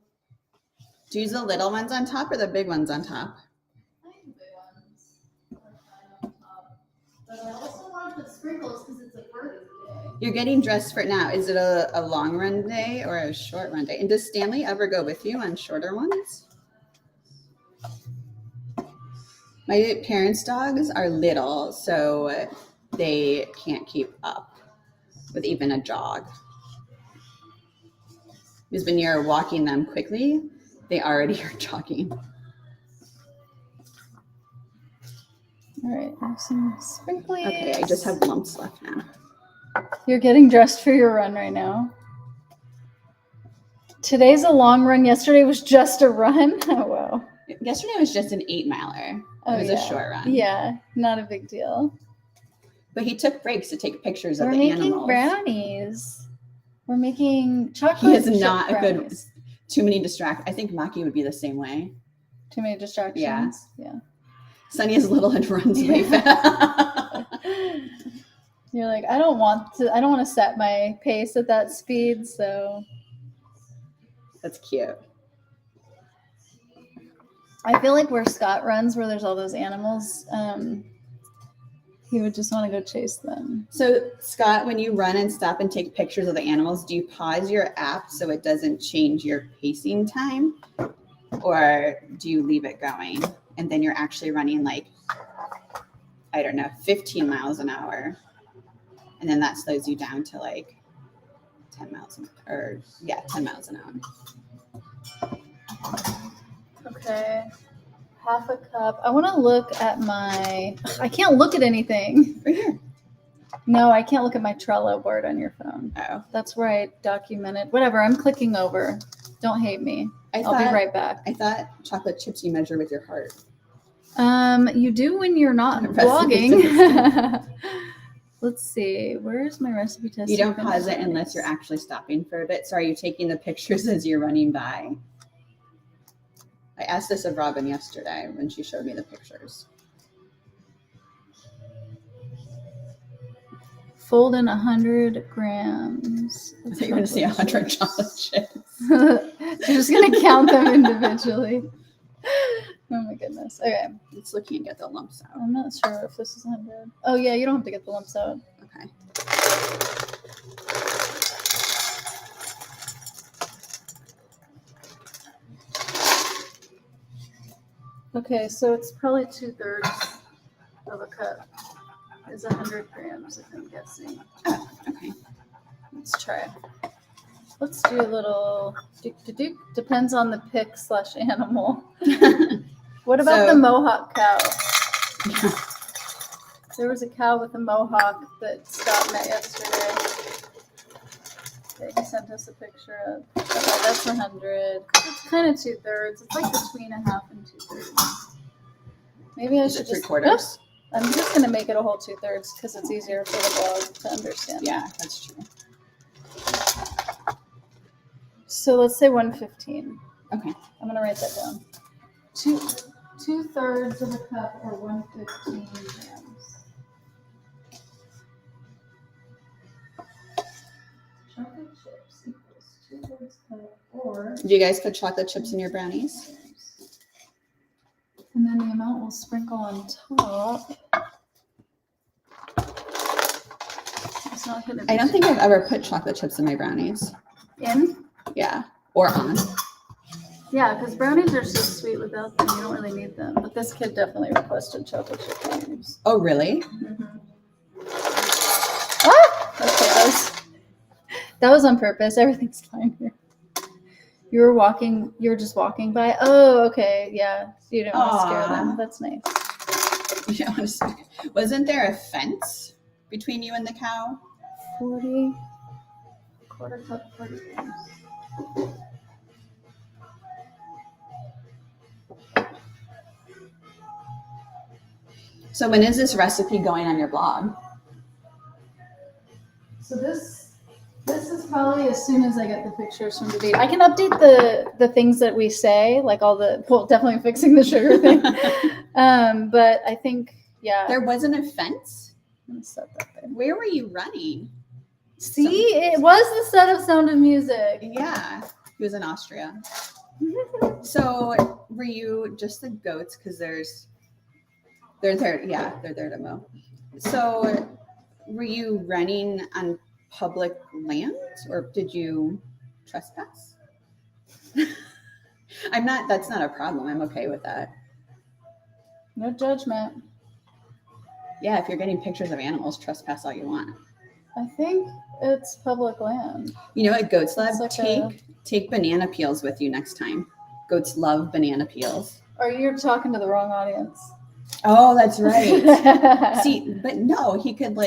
Do you use the little ones on top or the big ones on top? like the big ones. Like mine on top. But I also want to put sprinkles because it's a birthday. You're getting dressed for now. Is it a long run day or a short run day? And does Stanley ever go with you on shorter ones? My parents' dogs are little, so they can't keep up with even a jog. Because when you're walking them quickly, they already are jogging. All right, I have some sprinkles. Okay, I just have lumps left now. You're getting dressed for your run right now. Today's a long run. Yesterday was just a run. Oh, wow. Yesterday was just an 8-miler. Oh, It was yeah. a short run. Yeah, not a big deal. But he took breaks to take pictures of We're the making animals. brownies. We're making He chocolate is chip not a good, brownies. too many distractions. I think Maki would be the same way. Too many distractions. Yeah. Sunny is little and runs way fast. You're like, I don't want to set my pace at that speed, so That's cute. I feel like where Scott runs, where there's all those animals, he would just want to go chase them. So, Scott, when you run and stop and take pictures of the animals, do you pause your app so it doesn't change your pacing time? Or do you leave it going and then you're actually running like, I don't know, 15 miles an hour? And then that slows you down to like 10 miles an hour. 10 miles an hour. Okay. Half a cup. I want to look at I can't look at anything. Right here. No, I can't look at my Trello board on your phone. Oh. That's where I documented. Whatever, I'm clicking over. Don't hate me. I'll be right back. I thought chocolate chips you measure with your heart. You do when you're not Recipe vlogging. Let's see. Where's my recipe test? You don't pause it unless you're actually stopping for a bit. So are you taking the pictures as you're running by? I asked this of Robin yesterday when she showed me the pictures. Fold in 100 grams. I thought you were going to say 100 chocolate chips. You're just going to count them individually. Oh my goodness. Okay. Let's look and get the lumps out. I'm not sure if this is 100. Oh yeah, you don't have to get the lumps out. Okay. Okay, so it's probably 2/3 of a cup is 100 grams, if I'm guessing. Oh, okay. Let's try. Let's do a little depends on the pick/animal. What about the Mohawk cow? There was a cow with a mohawk that Scott met yesterday. That he sent us a picture of. Okay, that's 100. It's kind of 2/3. It's like between a half and 2/3. Maybe I should just. 3/4. I'm just gonna make it a whole 2/3 because it's easier for the blog to understand. Yeah, that's true. So let's say 115. Okay. I'm gonna write that down. 2/3 of a cup or 115 grams. Chocolate chips equals 2/3 cup or. Do you guys put chocolate chips in your brownies? And then the amount we'll sprinkle on top. It's not gonna be I don't think I've ever put chocolate chips in my brownies. in. Yeah. Or on. Yeah, because brownies are so sweet without them. You don't really need them. But this kid definitely requested chocolate chip brownies. Oh, really? Mm-hmm. Ah! Okay, that was on purpose. Everything's fine here. You were just walking by. Oh, okay. Yeah. You didn't want to scare them. That's nice. You don't want to. Wasn't there a fence between you and the cow? 40. Quarter cup, 40 grams. So when is this recipe going on your blog? So this is probably as soon as I get the pictures from the date. I can update the things that we say, like definitely fixing the sugar thing. But I think, yeah. There wasn't a fence? I'm gonna set that there. Where were you running? See, it was the set of Sound of Music. Yeah, he was in Austria. So were you just the goats? Because they're there. Yeah, they're there to mow. So were you running on public land, or did you trespass? That's not a problem. I'm okay with that. No judgment. Yeah, if you're getting pictures of animals, trespass all you want. I think it's public land. You know what, Goats Love? It's like Take banana peels with you next time. Goats love banana peels. Or you're talking to the wrong audience. Oh, that's right. See, but no, he could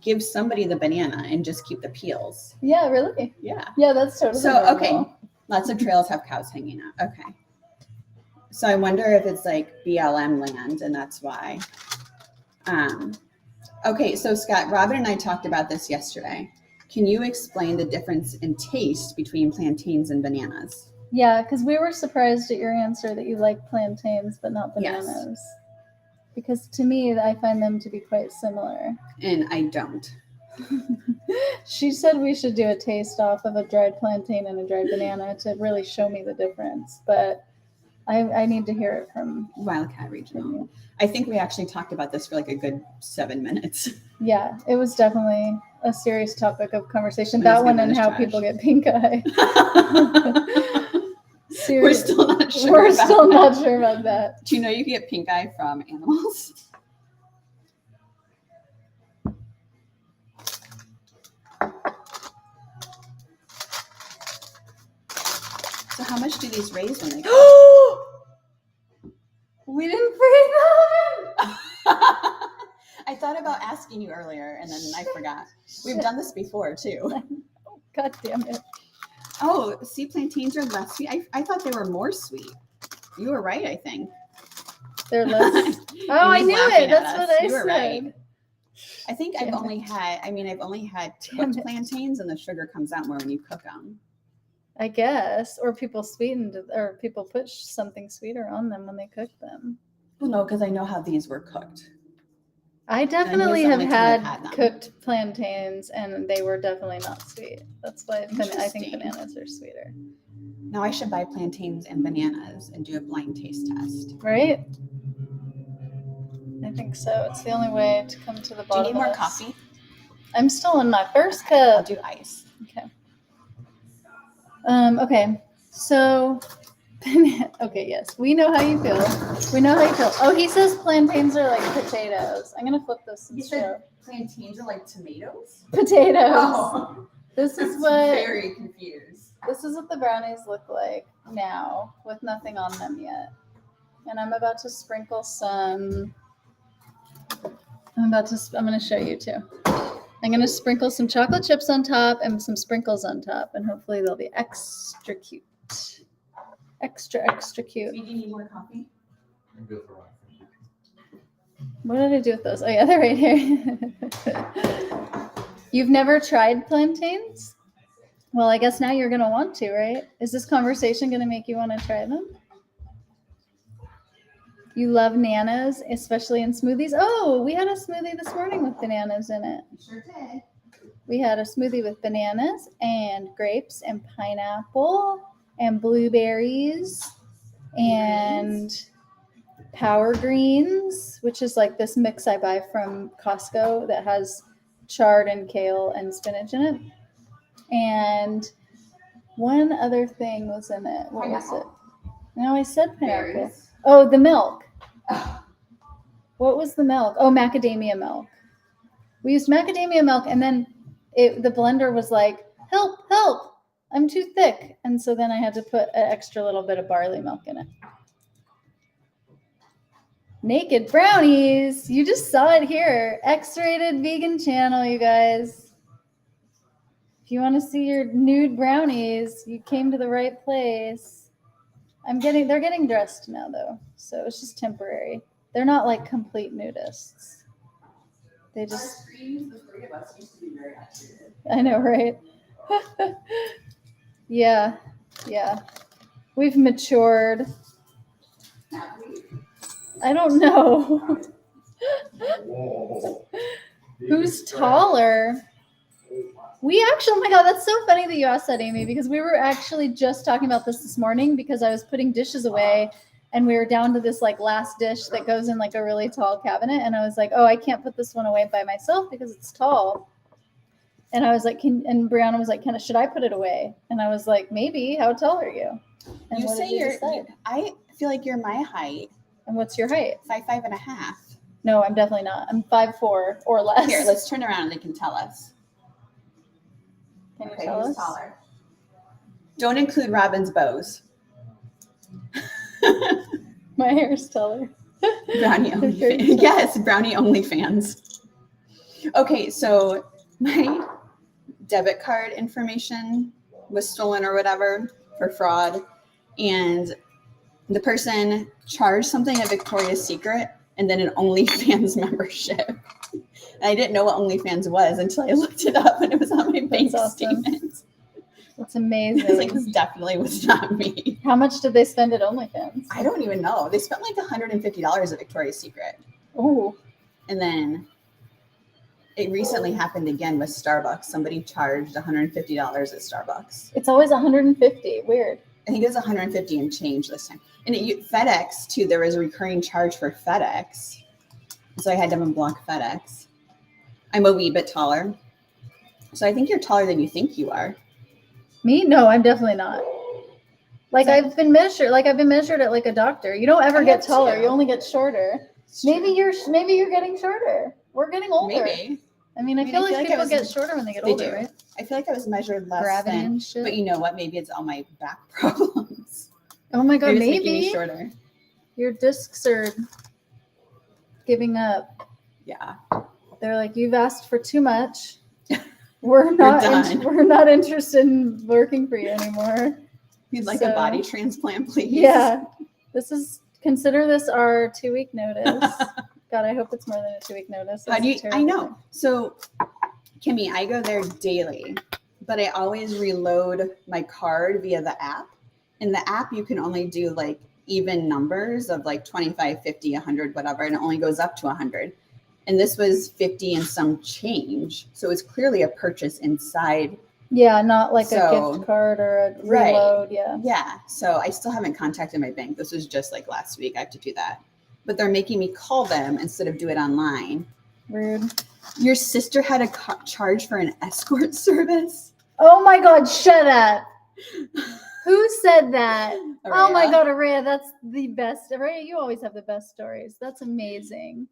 give somebody the banana and just keep the peels. Yeah, really? Yeah. Yeah, that's totally normal. Okay. Lots of trails have cows hanging out. Okay. So I wonder if it's BLM land and that's why. Okay, so Scott, Robin and I talked about this yesterday. Can you explain the difference in taste between plantains and bananas? Yeah, because we were surprised at your answer that you like plantains but not bananas. Yes. Because to me, I find them to be quite similar. And I don't. She said we should do a taste off of a dried plantain and a dried banana to really show me the difference. But I need to hear it from. Wildcat Regional. I think we actually talked about this for like a good 7 minutes. Yeah, it was definitely a serious topic of conversation. It That was one good and when how it's people trash. get pink eye. We're still not sure. We're about still that. not sure about that. Do you know you can get pink eye from animals? So how much do these raise when they go? We didn't freeze them. I thought about asking you earlier and then I forgot. We've done this before too. God damn it. Oh, sea plantains are less sweet. I thought they were more sweet. You were right, I think. They're less. Oh, I Amy's knew laughing it. at That's us. what I You were said. right. I think Damn I've it. only had Damn cooked it. plantains and the sugar comes out more when you cook them. I guess. Or people people put something sweeter on them when they cook them. Well, no, because I know how these were cooked. I definitely the have only time I've had had them. cooked plantains and they were definitely not sweet. That's why I think Interesting. bananas are sweeter. Now I should buy plantains and bananas and do a blind taste test. Right? I think so. It's the only way to come to the Do you bottom need more of this. coffee? I'm still in my first Okay, I'll cup. do ice. Okay. Okay. So, okay, yes. We know how you feel. We know how you feel. Oh, he says plantains are like potatoes. I'm going to flip this and show. Plantains are like tomatoes? Potatoes. Oh, This is I'm what very confused. This is what the brownies look like now with nothing on them yet. And I'm about to sprinkle some. I'm going to show you too. I'm going to sprinkle some chocolate chips on top and some sprinkles on top. And hopefully they'll be extra cute. Extra cute. Do you need more coffee? I'm good for one. Thank you. What did I do with those? Oh yeah, they're right here. You've never tried plantains? Well, I guess now you're going to want to, right? Is this conversation going to make you want to try them? You love nanas, especially in smoothies. Oh, we had a smoothie this morning with bananas in it. Sure did. We had a smoothie with bananas and grapes and pineapple and blueberries and power greens, which is like this mix I buy from Costco that has chard and kale and spinach in it. And one other thing was in it. What was it? No, I said pineapple. Berries. Oh, the milk. What was the milk? Oh, macadamia milk. We used macadamia milk, and then the blender was like, help, I'm too thick. And so then I had to put an extra little bit of barley milk in it. Naked brownies. You just saw it here. X-rated vegan channel, you guys. If you want to see your nude brownies, you came to the right place. They're getting dressed now though, so it's just temporary. They're not like complete nudists. They just. Our screens, the three of us, used to be very active. I know, right? Yeah. We've matured. Have we? I don't know. Whoa. Who's taller? We actually, oh my God, that's so funny that you asked that, Amy, because we were actually just talking about this morning because I was putting dishes away and we were down to this like last dish that goes in like a really tall cabinet. And I was like, oh, I can't put this one away by myself because it's tall. And I was like, and Brianna was like, should I put it away? And I was like, maybe. How tall are you? And You what say did you're, decide? I feel like you're my height. And what's your height? 5'5.5". No, I'm definitely not. I'm 5'4" or less. Here, let's turn around and they can tell us. Can you tell who's us? taller? Don't include Robin's bows. My hair's taller. Brownie only fans. Yes, brownie only fans. Okay, so my debit card information was stolen or whatever for fraud, and the person charged something at Victoria's Secret and then an OnlyFans membership. And I didn't know what OnlyFans was until I looked it up and it was on my bank awesome. statement. That's I amazing. was like, this definitely was not me. How much did they spend at OnlyFans? I don't even know. They spent like $150 at Victoria's Secret. Oh, And then it recently happened again with Starbucks. Somebody charged $150 at Starbucks. it's always 150. Weird. I think it was 150 and change this time. And FedEx too, there was a recurring charge for FedEx. So I had to unblock FedEx. I'm a wee bit taller. So I think you're taller than you think you are. Me? No, I'm definitely not. Like So- I've been measured at like a doctor. You don't ever I get have taller. too. You only get shorter. Maybe you're getting shorter. We're getting older. Maybe. I mean, I feel like I people was- get shorter when they get they older, do. right? I feel like I was measured less Gravity than, and shit. but you know what? Maybe it's all my back problems. Oh my They're god, just making me maybe shorter. your discs are giving up. Yeah. They're like, you've asked for too much. We're not. done. We're not interested in working for you anymore. You'd like So- a body transplant, please? Yeah, consider this our 2-week notice. God, I hope it's more than a 2-week notice. How That's do a you? I terrible know. thing. So, Kimmy, I go there daily, but I always reload my card via the app. In the app, you can only do like even numbers of like 25, 50, 100, whatever, and it only goes up to 100. And this was 50 and some change. So it's clearly a purchase inside. Yeah, not like a So- gift card or a Right. reload. Yeah. Yeah. So I still haven't contacted my bank. This was just like last week. I have to do that. But they're making me call them instead of do it online. Rude. Your sister had a charge for an escort service? Oh my God, shut up. Who said that? Oh my Araya? God, Araya, that's the best. Araya, you always have the best stories. That's amazing.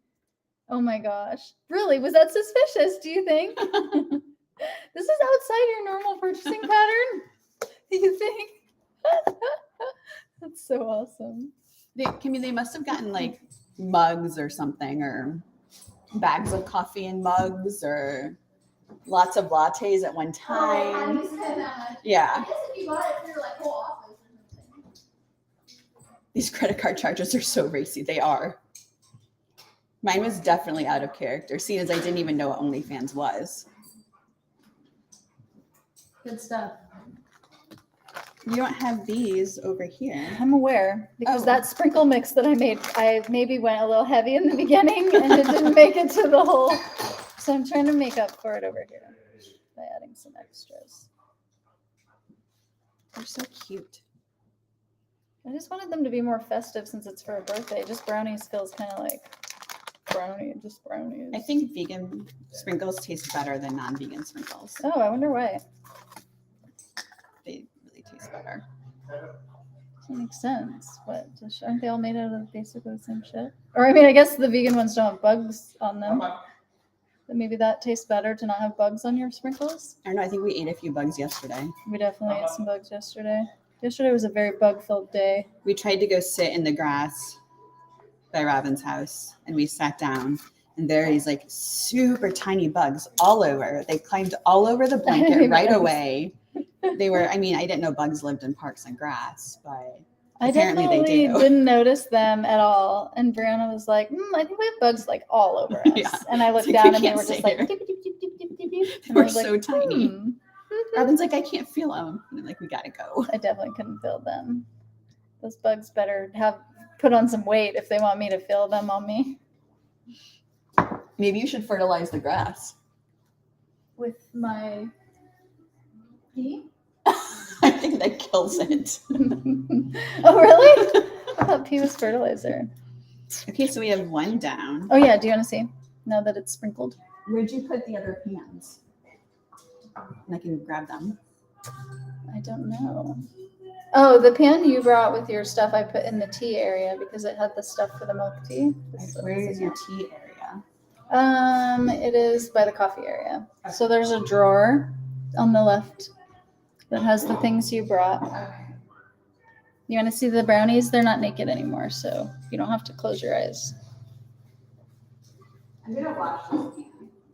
Oh my gosh. Really? Was that suspicious, do you think? This is outside your normal purchasing pattern? Do you think? That's so awesome. They must have gotten like mugs or something, or bags of coffee and mugs, or lots of lattes at one time. Yeah. guess if you bought it for your like whole office or something. These credit card charges are so racy. They are. Mine was definitely out of character, seeing as I didn't even know what OnlyFans was. Good stuff. You don't have these over here. I'm aware because Oh. that sprinkle mix that I made, I maybe went a little heavy in the beginning and it didn't make it to the whole. So I'm trying to make up for it over here by adding some extras. They're so cute. I just wanted them to be more festive since it's for a birthday. Just brownies feels kind of like brownies. I think vegan sprinkles taste better than non-vegan sprinkles. Oh, I wonder why. They really taste better. That makes sense. What? Aren't they all made out of basically the same shit? Or I mean, I guess the vegan ones don't have bugs on them. But maybe that tastes better to not have bugs on your sprinkles. I don't know. I think we ate a few bugs yesterday. We definitely ate some bugs yesterday. Yesterday was a very bug-filled day. We tried to go sit in the grass by Robin's house, and we sat down, and there are these like super tiny bugs all over. They climbed all over the blanket right Yes. away. They were, I mean, I didn't know bugs lived in parks and grass, but I apparently they definitely do. didn't notice them at all. And Brianna was like, I think we have bugs like all over us. Yeah. And I looked It's like, down we and they can't were just sit like, here. dip, dip, dip, dip, dip, dip, dip. they And I were was so like, tiny. "Hmm." Robin's like, I can't feel them. And I'm like, we gotta go. I definitely couldn't feel them. Those bugs better put on some weight if they want me to feel them on me. Maybe you should fertilize the grass. With my pee? I think that kills it. Oh, really? I thought pee was fertilizer. Okay, so we have one down. Oh, yeah. Do you want to see? Now that it's sprinkled. Where'd you put the other pans? And I can grab them. I don't know. Oh, the pan you brought with your stuff I put in the tea area because it had the stuff for the milk tea. Where is your tea area? It is by the coffee area. So there's a drawer on the left that has the things you brought. You want to see the brownies? They're not naked anymore, so you don't have to close your eyes. I'm gonna watch this.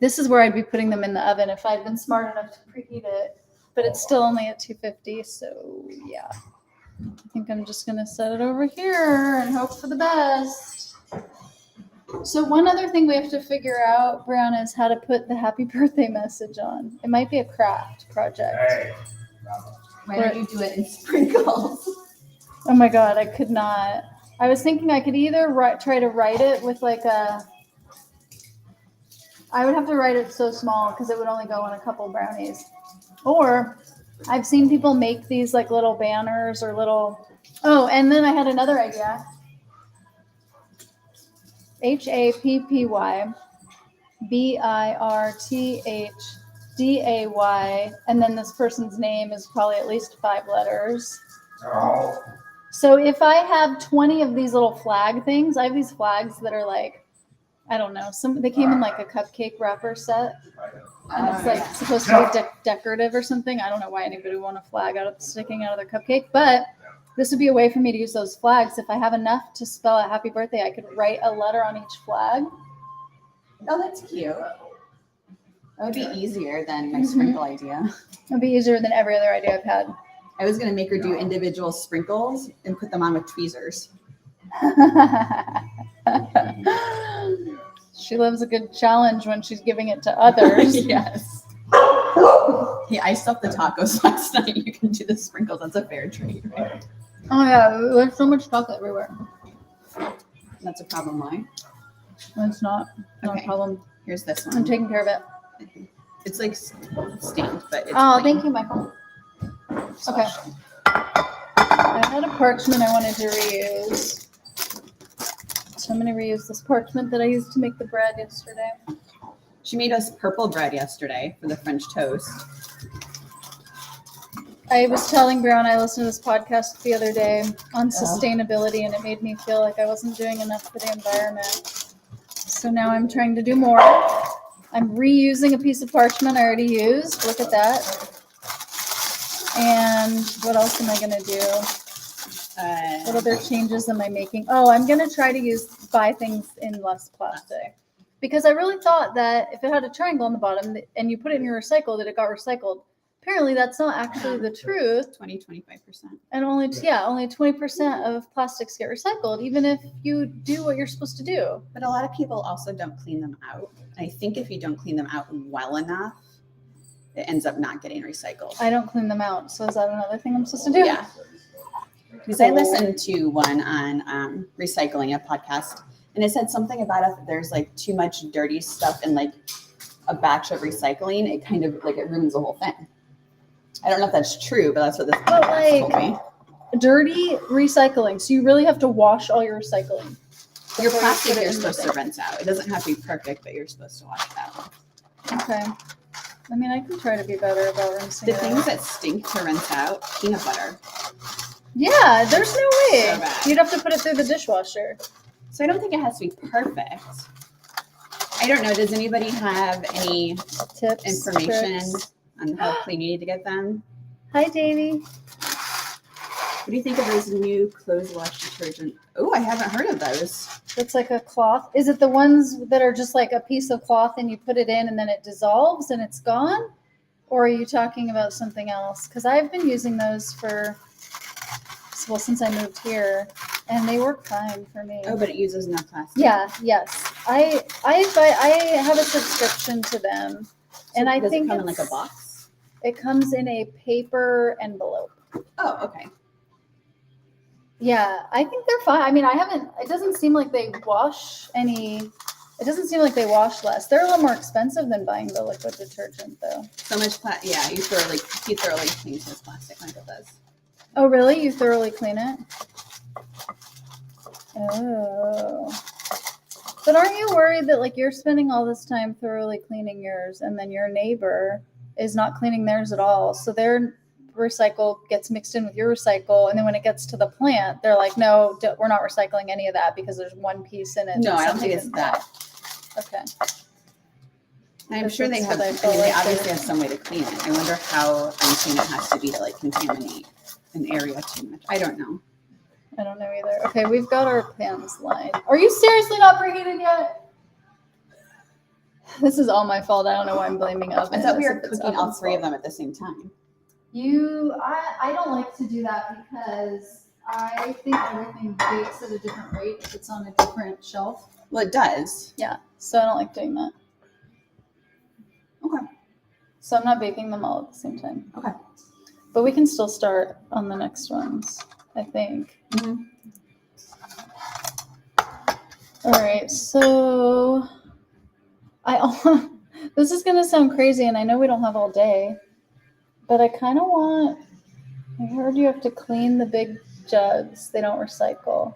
This is where I'd be putting them in the oven if I'd been smart enough to preheat it, but it's still only at 250, so yeah. I think I'm just gonna set it over here and hope for the best. So one other thing we have to figure out, Brown, is how to put the happy birthday message on. It might be a craft project. Why don't you do it in sprinkles? Oh my God, I could not. I was thinking I could either try to write it with like I would have to write it so small because it would only go on a couple brownies. Or I've seen people make these like little banners or little. Oh, and then I had another idea. HAPPYBIRTHDAY, and then this person's name is probably at least 5 letters. So if I have 20 of these little flag things, I have these flags that are like, I don't know, they came in like a cupcake wrapper set, and it's like supposed to be decorative or something. I don't know why anybody would want a flag sticking out of their cupcake, but this would be a way for me to use those flags. If I have enough to spell out happy birthday, I could write a letter on each flag. Oh, that's cute. That would be easier than my sprinkle idea. It would be easier than every other idea I've had. I was going to make her do individual sprinkles and put them on with tweezers. She loves a good challenge when she's giving it to others. Yes. Hey, I stuffed the tacos last night. You can do the sprinkles. That's a fair trade, right? Oh yeah, there's so much chocolate everywhere. That's a problem. Why? It's not a problem. Here's this one. I'm taking care of it. It's like stained, but it's Oh, clean. thank you, Michael. Okay. I had a parchment I wanted to reuse. So I'm going to reuse this parchment that I used to make the bread yesterday. She made us purple bread yesterday for the French toast. I was telling Brown I listened to this podcast the other day on sustainability, and it made me feel like I wasn't doing enough for the environment. So now I'm trying to do more. I'm reusing a piece of parchment I already used. Look at that. And what else am I going to do? What other changes am I making? Oh, I'm going to try to buy things in less plastic. Because I really thought that if it had a triangle on the bottom and you put it in your recycle, that it got recycled. Apparently, that's not actually the truth. 25%. And only 20% of plastics get recycled, even if you do what you're supposed to do. But a lot of people also don't clean them out. I think if you don't clean them out well enough, it ends up not getting recycled. I don't clean them out. So is that another thing I'm supposed to do? Yeah. Because I listened to one on recycling, a podcast, and it said something about if there's like too much dirty stuff in like a batch of recycling, it kind of like it ruins the whole thing. I don't know if that's true, but that's what this podcast told me. Dirty recycling. So you really have to wash all your recycling. Your plastic you're supposed to rinse out. It doesn't have to be perfect, but you're supposed to wash it out. Okay. I mean, I can try to be better about rinsing The it things out. that stink to rinse out, peanut butter. Yeah, there's no way. So bad. You'd have to put it through the dishwasher. So I don't think it has to be perfect. I don't know. Does anybody have any Tips, information tricks. on how clean you need to get them? Hi, Davey. What do you think of those new clothes wash detergent? Oh, I haven't heard of those. It's like a cloth. Is it the ones that are just like a piece of cloth and you put it in and then it dissolves and it's gone? Or are you talking about something else? Because I've been using those since I moved here, and they work fine for me. Oh, but it uses no plastic. Yeah, yes. I have a subscription to them, and I does think it come in like a box? It comes in a paper envelope. Oh, okay. Yeah, I think they're fine. I mean, it doesn't seem like they wash it doesn't seem like they wash less. They're a little more expensive than buying the liquid detergent, though. So much yeah, he thoroughly cleans his plastic like it does. Oh, really? You thoroughly clean it? Oh. But aren't you worried that like you're spending all this time thoroughly cleaning yours and then your neighbor is not cleaning theirs at all? So their recycle gets mixed in with your recycle, and then when it gets to the plant, they're like, no, we're not recycling any of that because there's one piece in it. No, I don't think it's that. Okay. I'm sure they have. They obviously have some way to clean it. I wonder how unclean it has to be to like contaminate an area too much. I don't know. I don't know either. Okay, we've got our pans lined. Are you seriously not preheated yet? This is all my fault. I don't know why I'm blaming ovens. I thought we were cooking all three of them at the same time. I don't like to do that because I think everything bakes at a different rate if it's on a different shelf. Well, it does. Yeah, so I don't like doing that. Okay. So I'm not baking them all at the same time. Okay. But we can still start on the next ones, I think. Mm-hmm. All right, so this is going to sound crazy, and I know we don't have all day, But I kind of want. I heard you have to clean the big jugs. They don't recycle.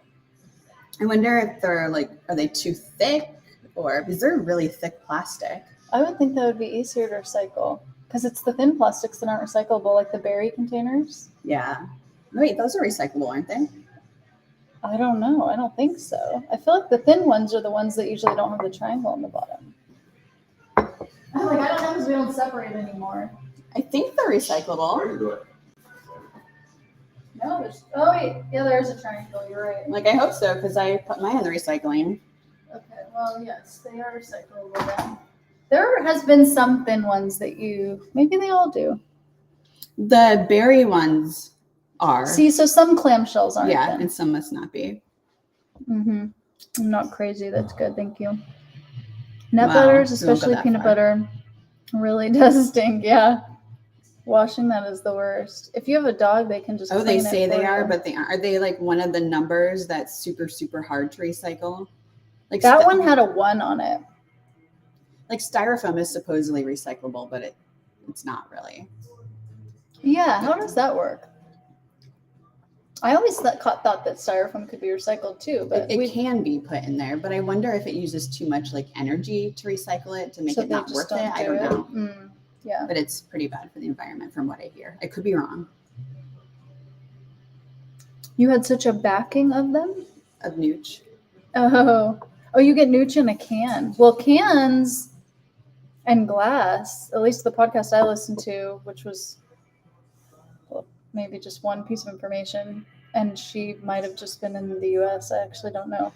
I wonder if they're like, are they too thick, or because they're really thick plastic? I would think that would be easier to recycle because it's the thin plastics that aren't recyclable, like the berry containers. Yeah. Wait, those are recyclable, aren't they? I don't know. I don't think so. I feel like the thin ones are the ones that usually don't have the triangle on the bottom. I'm like, I don't know because we don't separate anymore. I think they're recyclable. No, oh wait, yeah, there's a triangle. You're right. Like, I hope so, because I put mine in the recycling. Okay, well, yes, they are recyclable then. There has been some thin ones that maybe they all do. The berry ones are. See, so some clamshells aren't. Yeah, thin. and some must not be. Mm-hmm. I'm not crazy. That's good. Thank you. Nut Wow, butters, we won't go especially that peanut far. butter, really does stink. Yeah. Washing that is the worst. If you have a dog, they can just. Oh, they clean it say they for are, you. but they aren't. Are they like one of the numbers that's super, super hard to recycle? Like That one had a 1 on it. Like styrofoam is supposedly recyclable, but it's not really. Yeah, how does that work? I always thought that styrofoam could be recycled too, but It can be put in there, but I wonder if it uses too much like energy to recycle it to make so it they not just worth it. I don't know. Yeah. But it's pretty bad for the environment from what I hear. I could be wrong. You had such a backing of them? Of Nooch. Oh, you get Nooch in a can. Well, cans and glass, at least the podcast I listened to, which was maybe just one piece of information, and she might have just been in the US. I actually don't know.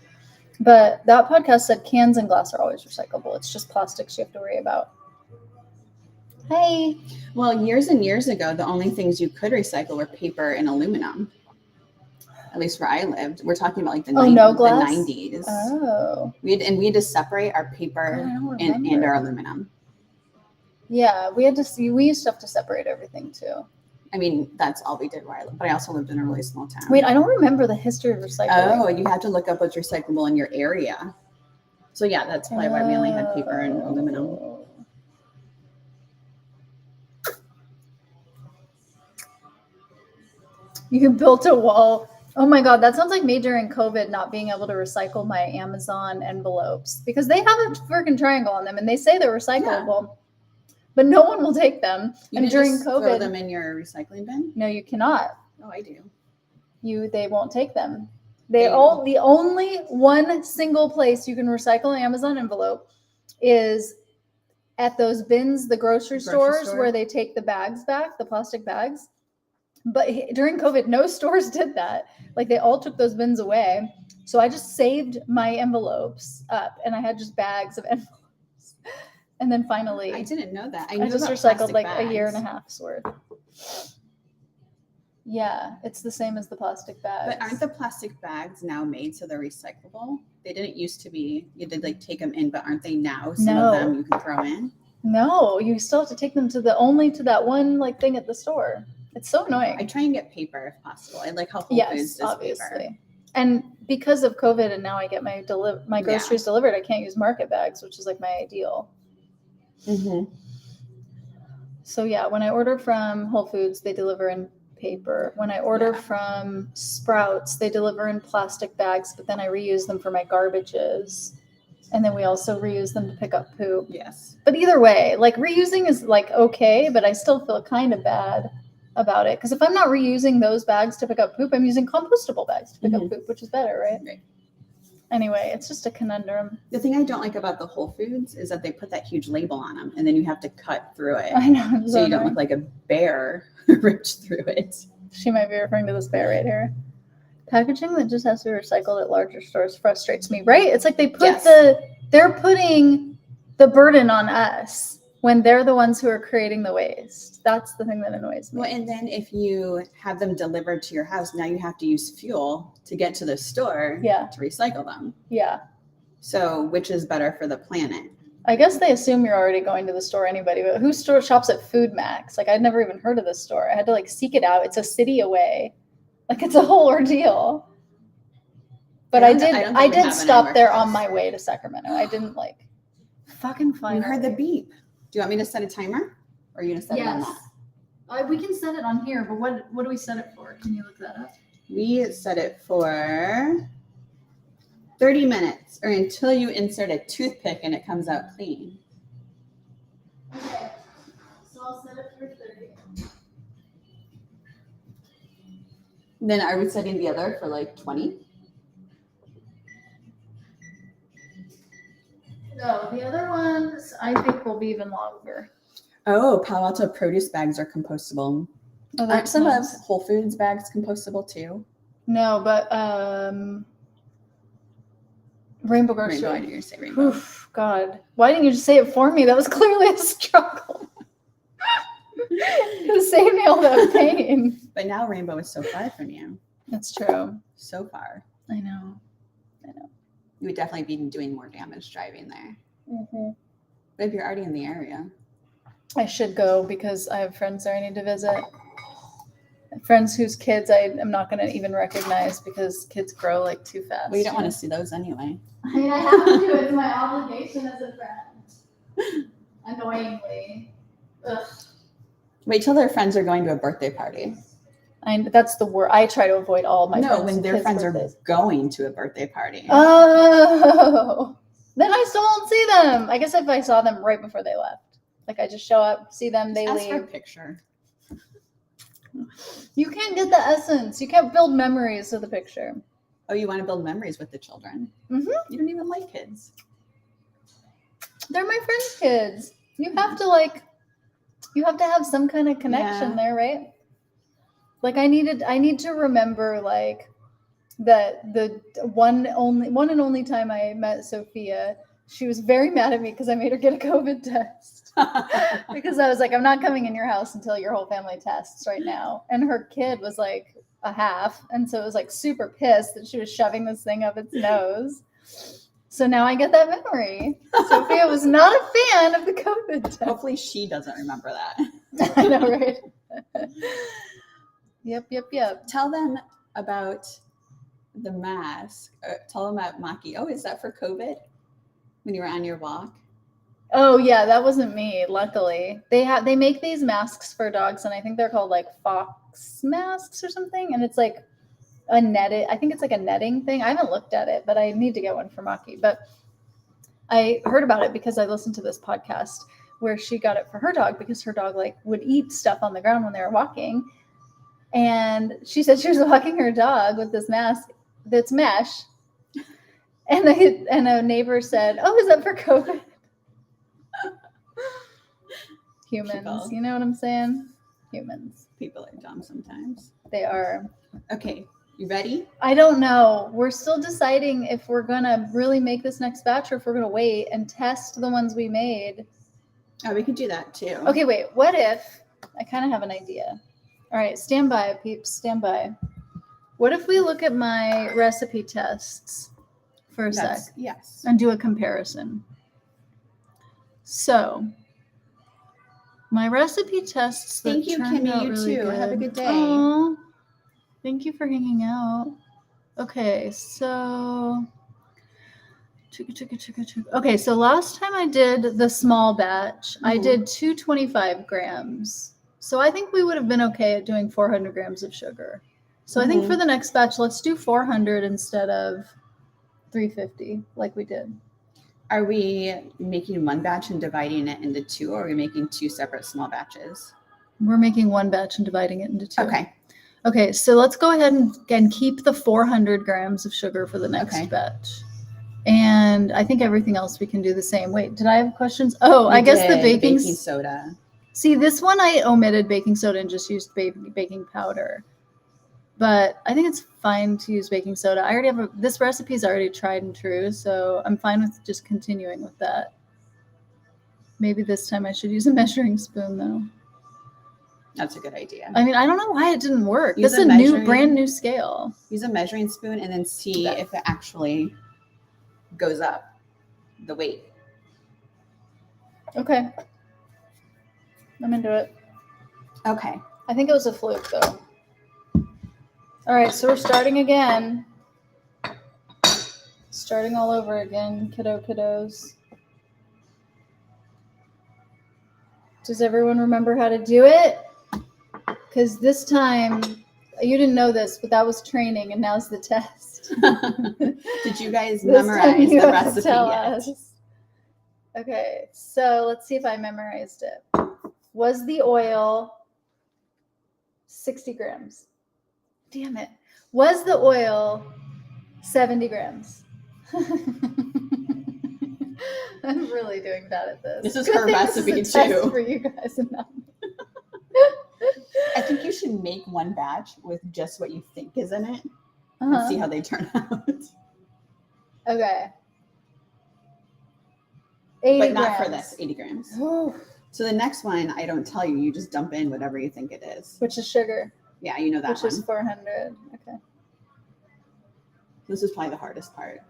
But that podcast said cans and glass are always recyclable. It's just plastics you have to worry about. Hey. Well, years and years ago, the only things you could recycle were paper and aluminum. At least where I lived. We're talking about like the, no glass? the 90s. Oh. We had to separate our paper and our aluminum. Yeah, we used to have to separate everything too. I mean, that's all we did where I lived, but I also lived in a really small town. Wait, I don't remember the history of recycling. Oh, you have to look up what's recyclable in your area. So yeah, that's probably why we only had paper and aluminum. You built a wall. Oh my God, that sounds like me during COVID not being able to recycle my Amazon envelopes because they have a freaking triangle on them and they say they're recyclable, but no one will take them. You and during just COVID, throw them in your recycling bin? No, you cannot. Oh, I do. They won't take them. The only one single place you can recycle an Amazon envelope is at those bins, the grocery stores where they take the bags back, the plastic bags. But during COVID, no stores did that. Like they all took those bins away. So I just saved my envelopes up and I had just bags of envelopes. And then finally, I didn't know that. I just recycled like a year and a half's worth. Yeah, it's the same as the plastic bags. But aren't the plastic bags now made so they're recyclable? They didn't used to be. You did like take them in, but aren't they now? Some of them you can throw in. No, you still have to take them to that one like thing at the store. It's so annoying. I try and get paper if possible. I like how Whole Foods does obviously. paper. And because of COVID and now I get my groceries delivered, I can't use market bags, which is like my ideal. Mm-hmm. So yeah, when I order from Whole Foods, they deliver in paper. When I order from Sprouts, they deliver in plastic bags, but then I reuse them for my garbages. And then we also reuse them to pick up poop. Yes. But either way, like reusing is like okay, but I still feel kind of bad about it. Because if I'm not reusing those bags to pick up poop, I'm using compostable bags to pick up poop, which is better, right? Right. Anyway, it's just a conundrum. The thing I don't like about the Whole Foods is that they put that huge label on them and then you have to cut through it. I know. So you don't look like a bear ripped through it. She might be referring to this bear right here. Packaging that just has to be recycled at larger stores frustrates me, right? It's like they put they're putting the burden on us when they're the ones who are creating the waste. That's the thing that annoys me. Well, and then if you have them delivered to your house, now you have to use fuel to get to the store to recycle them. Yeah. So which is better for the planet? I guess they assume you're already going to the store anybody, but who shops at Food Max? Like I'd never even heard of this store. I had to like seek it out. It's a city away. Like it's a whole ordeal. But I did stop there on my way to Sacramento. I didn't like fucking find. You heard the beep. Do you want me to set a timer? Or are you gonna set it on that? We can set it on here, but what do we set it for? Can you look that up? We set it for 30 minutes or until you insert a toothpick and it comes out clean. Okay. So I'll set it for 30. Then are we setting the other for like 20? No, the other ones I think will be even longer. Oh, Palo Alto produce bags are compostable. Oh, Aren't that's some nice. of Whole Foods bags compostable too? No, but Rainbow Grocery. Rainbow, I knew you were gonna say rainbow. Oof, God. Why didn't you just say it for me? That was clearly a struggle. It saved me all that pain. But now Rainbow is so far from you. That's true. So far. I know. You would definitely be doing more damage driving there. Mm-hmm. But if you're already in the area. I should go because I have friends there I need to visit. Friends whose kids I am not going to even recognize because kids grow like too fast. Well, you don't want to see those anyway. I mean, I have to. It's my obligation as a friend. Annoyingly. Ugh. Wait till their friends are going to a birthday party. That's the word. I try to avoid all my friends. No, when their kids' friends birthdays. are going to a birthday party. Oh, then I still won't see them. I guess if I saw them right before they left, like I just show up, see them, they Ask for a leave. picture. You can't get the essence. You can't build memories with a picture. Oh, you want to build memories with the children? Mm-hmm. You don't even like kids. They're my friends' kids. You have to have some kind of connection there, right? Like I need to remember like that the one and only time I met Sophia, she was very mad at me because I made her get a COVID test. Because I was like, I'm not coming in your house until your whole family tests right now. And her kid was like a half. And so it was like super pissed that she was shoving this thing up its nose. So now I get that memory. Sophia was not a fan of the COVID test. Hopefully she doesn't remember that. I know, right? Yep. Tell them about the mask. Tell them about Maki. Oh, is that for COVID? When you were on your walk? Oh yeah, that wasn't me. Luckily, they make these masks for dogs, and I think they're called like fox masks or something. And it's like a netted. I think it's like a netting thing. I haven't looked at it, but I need to get one for Maki. But I heard about it because I listened to this podcast where she got it for her dog because her dog like would eat stuff on the ground when they were walking. And she said she was walking her dog with this mask that's mesh. And a neighbor said, "Oh, is that for COVID?" Humans, People. you know what I'm saying? Humans. People are dumb sometimes. They are. Okay, you ready? I don't know. We're still deciding if we're going to really make this next batch or if we're going to wait and test the ones we made. Oh, we could do that too. Okay, wait. What if, I kind of have an idea. All right, stand by, peeps, stand by. What if we look at my recipe tests for a sec Yes. and do a comparison? So, my recipe tests that Thank you, turned Kimmy. out You really too. good. Have a good day. Aw, thank you for hanging out. Okay, so okay, so last time I did the small batch, I did 225 grams. So I think we would have been okay at doing 400 grams of sugar. So I think for the next batch, let's do 400 instead of 350 like we did. Are we making one batch and dividing it into two, or are we making two separate small batches? We're making one batch and dividing it into two. Okay, so let's go ahead and keep the 400 grams of sugar for the next batch. And I think everything else we can do the same. Wait, did I have questions? Oh, I guess the baking soda. See, this one I omitted baking soda and just used baking powder. But I think it's fine to use baking soda. I already have this recipe is already tried and true, so I'm fine with just continuing with that. Maybe this time I should use a measuring spoon though. That's a good idea. I mean, I don't know why it didn't work. Use This is a brand new scale. Use a measuring spoon and then see if it actually goes up the weight. Okay. I'm into it. Okay. I think it was a fluke though. All right, so we're starting again. Starting all over again, kiddos. Does everyone remember how to do it? Because this time, you didn't know this, but that was training, and now's the test. Did you guys This time memorize you the have to recipe tell yet? us. Okay, so let's see if I memorized it. Was the oil 60 grams? Damn it. Was the oil 70 grams? I'm really doing bad at this. This is Good her thing recipe, this is a test too. for you guys and not me. I think you should make one batch with just what you think is in it and see how they turn out. Okay. 80 But not for grams. this, 80 grams. Ooh, So the next one, I don't tell you. You just dump in whatever you think it is. which is sugar, Yeah, you know that which one. is 400. Okay. This is probably the hardest part.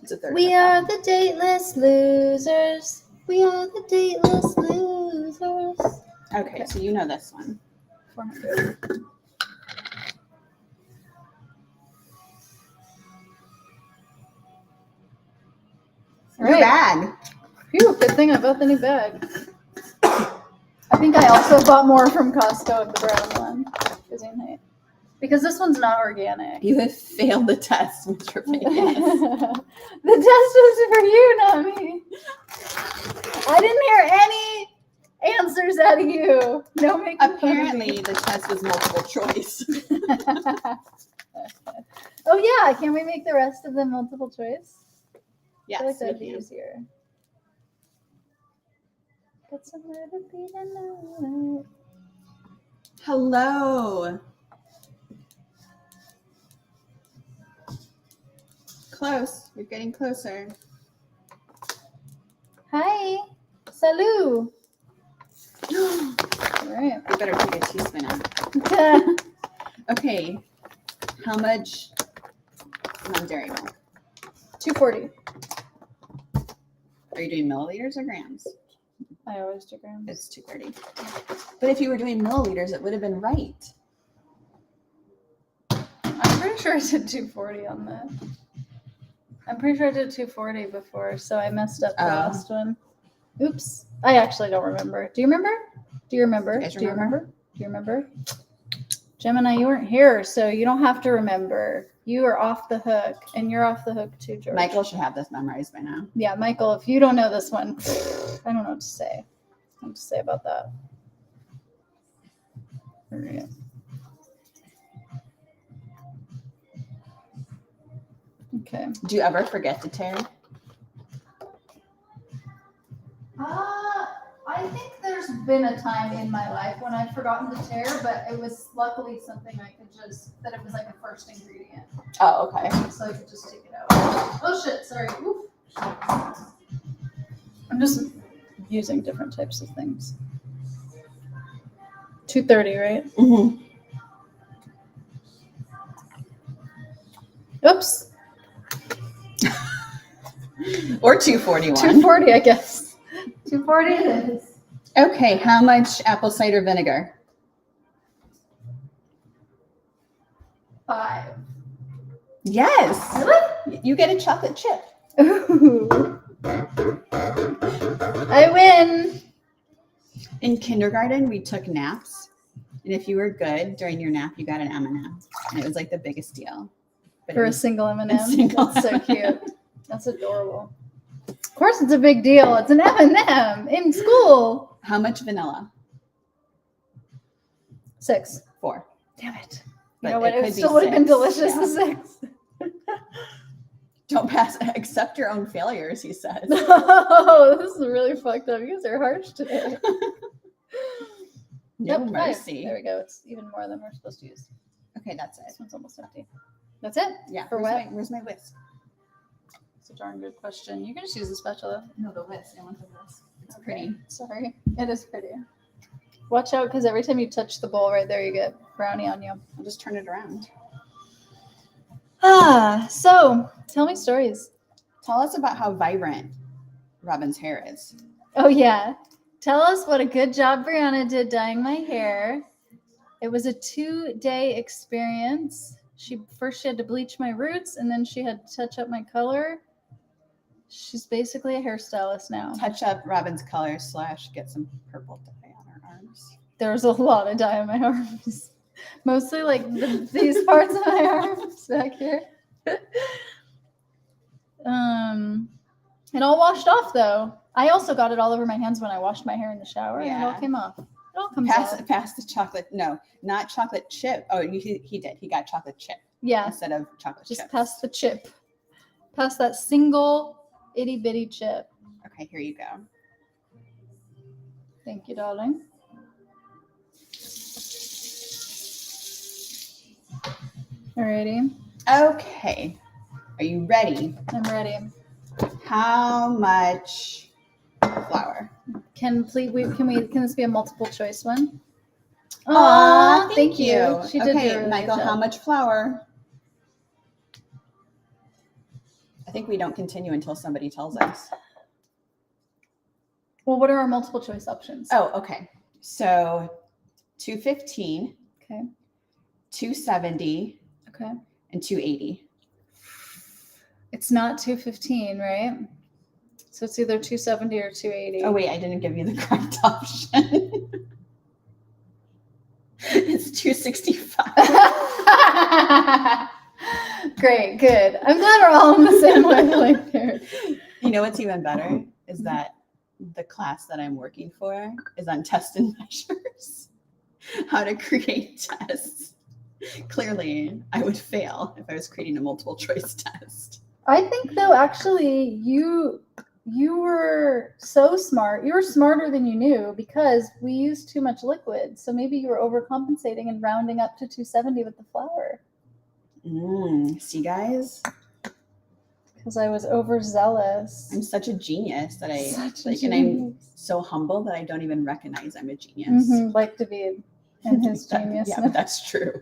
It's a third. We are the dateless losers. We are the dateless losers. Okay, so you know this one. 400. New Right. bag. Phew, good thing I bought the new bag. I think I also bought more from Costco of the brown one. Because this one's not organic. You have failed the test, Mr. The Vegas. test was for you, not me. I didn't hear any answers out of you. No making fun of me. Apparently, the test was multiple choice. Oh yeah, can we make the rest of them multiple choice? I Yes, feel like we that'd be can. easier. Got somewhere to be tonight. Hello. Close. You're getting closer. Hi. Salut. All right. I better take a teaspoon out. Okay. How much non-dairy milk? 240. Are you doing milliliters or grams? I always do grams. It's 230. But if you were doing milliliters, it would have been right. I'm pretty sure I did 240 on that. I'm pretty sure I did 240 before, so I messed up the Oh. last one. Oops. I actually don't remember. Do you remember? Do you remember? You guys Do you remember? remember? Do you remember? Gemini, you weren't here, so you don't have to remember. You are off the hook, and you're off the hook too, George. Michael should have this memorized by now. Yeah, Michael, if you don't know this one, I don't know what to say. I don't know what to say about that. All right. Okay. Do you ever forget to tear? I think there's been a time in my life when I've forgotten to tear, but it was luckily something I could that it was like a first ingredient. Oh, okay. So I could just take it out. Oh shit, sorry. Oof. I'm just using different types of things. 230, right? Mm-hmm. Oops. Or 241. 240, I guess. 240 it is. Okay, how much apple cider vinegar? 5. Yes. Really? You get a chocolate chip. Ooh. I win. In kindergarten, we took naps. And if you were good during your nap, you got an M&M. And it was like the biggest deal. But For it a was single M&M. a single That's so cute. That's adorable. Of course it's a big deal. It's an M&M in school. How much vanilla? 6. 4. Damn it. You But know what? it It could be still would have been 6. delicious Yeah. with 6. Don't pass. Accept your own failures, he says. Oh, this is really fucked up. You guys are harsh today. No Yep, 5. mercy. There we go. It's even more than we're supposed to use. Okay, that's it. This one's almost empty. That's it? Yeah. For where's what? where's my whisk? It's a darn good question. You can just use a spatula. No, the whisk. I want the whisk. It's Okay. pretty. Sorry. It is pretty. Watch out, because every time you touch the bowl right there, you get brownie on you. I'll just turn it around. So tell me stories. Tell us about how vibrant Robin's hair is. Oh, yeah. Tell us what a good job Brianna did dyeing my hair. It was a 2-day experience. She had to bleach my roots, and then she had to touch up my color. She's basically a hairstylist now. Touch up Robin's color / get some purple dye on her arms. There's a lot of dye on my arms. Mostly like these parts of my arms back here. It all washed off though. I also got it all over my hands when I washed my hair in the shower, and it all came off. It all comes off. Pass the chocolate. No, not chocolate chip. Oh, he did. He got chocolate chip. Yeah. Instead of chocolate chip. Just pass the chip. Pass that single itty bitty chip. Okay, here you go. Thank you, darling. Alrighty. Okay. Are you ready? I'm ready. How much flour? Can this be a multiple choice one? Aw, thank you. She did do a Okay, really Michael, good how job. much flour? I think we don't continue until somebody tells us. Well, what are our multiple choice options? Oh, okay. So 215, Okay. 270, Okay. and 280. It's not 215, right? So it's either 270 or 280. Oh, wait, I didn't give you the correct option. It's 265. Great, good. I'm glad we're all on the same wavelength here. You know what's even better is that the class that I'm working for is on test and measures, how to create tests. Clearly, I would fail if I was creating a multiple choice test. I think though, actually, you were so smart. You were smarter than you knew because we used too much liquid. So maybe you were overcompensating and rounding up to 270 with the flour. See, guys, Because I was overzealous. I'm such a genius that Such a and I'm so humble that I don't even recognize I'm a genius. Like David and his genius. Yeah, that's true.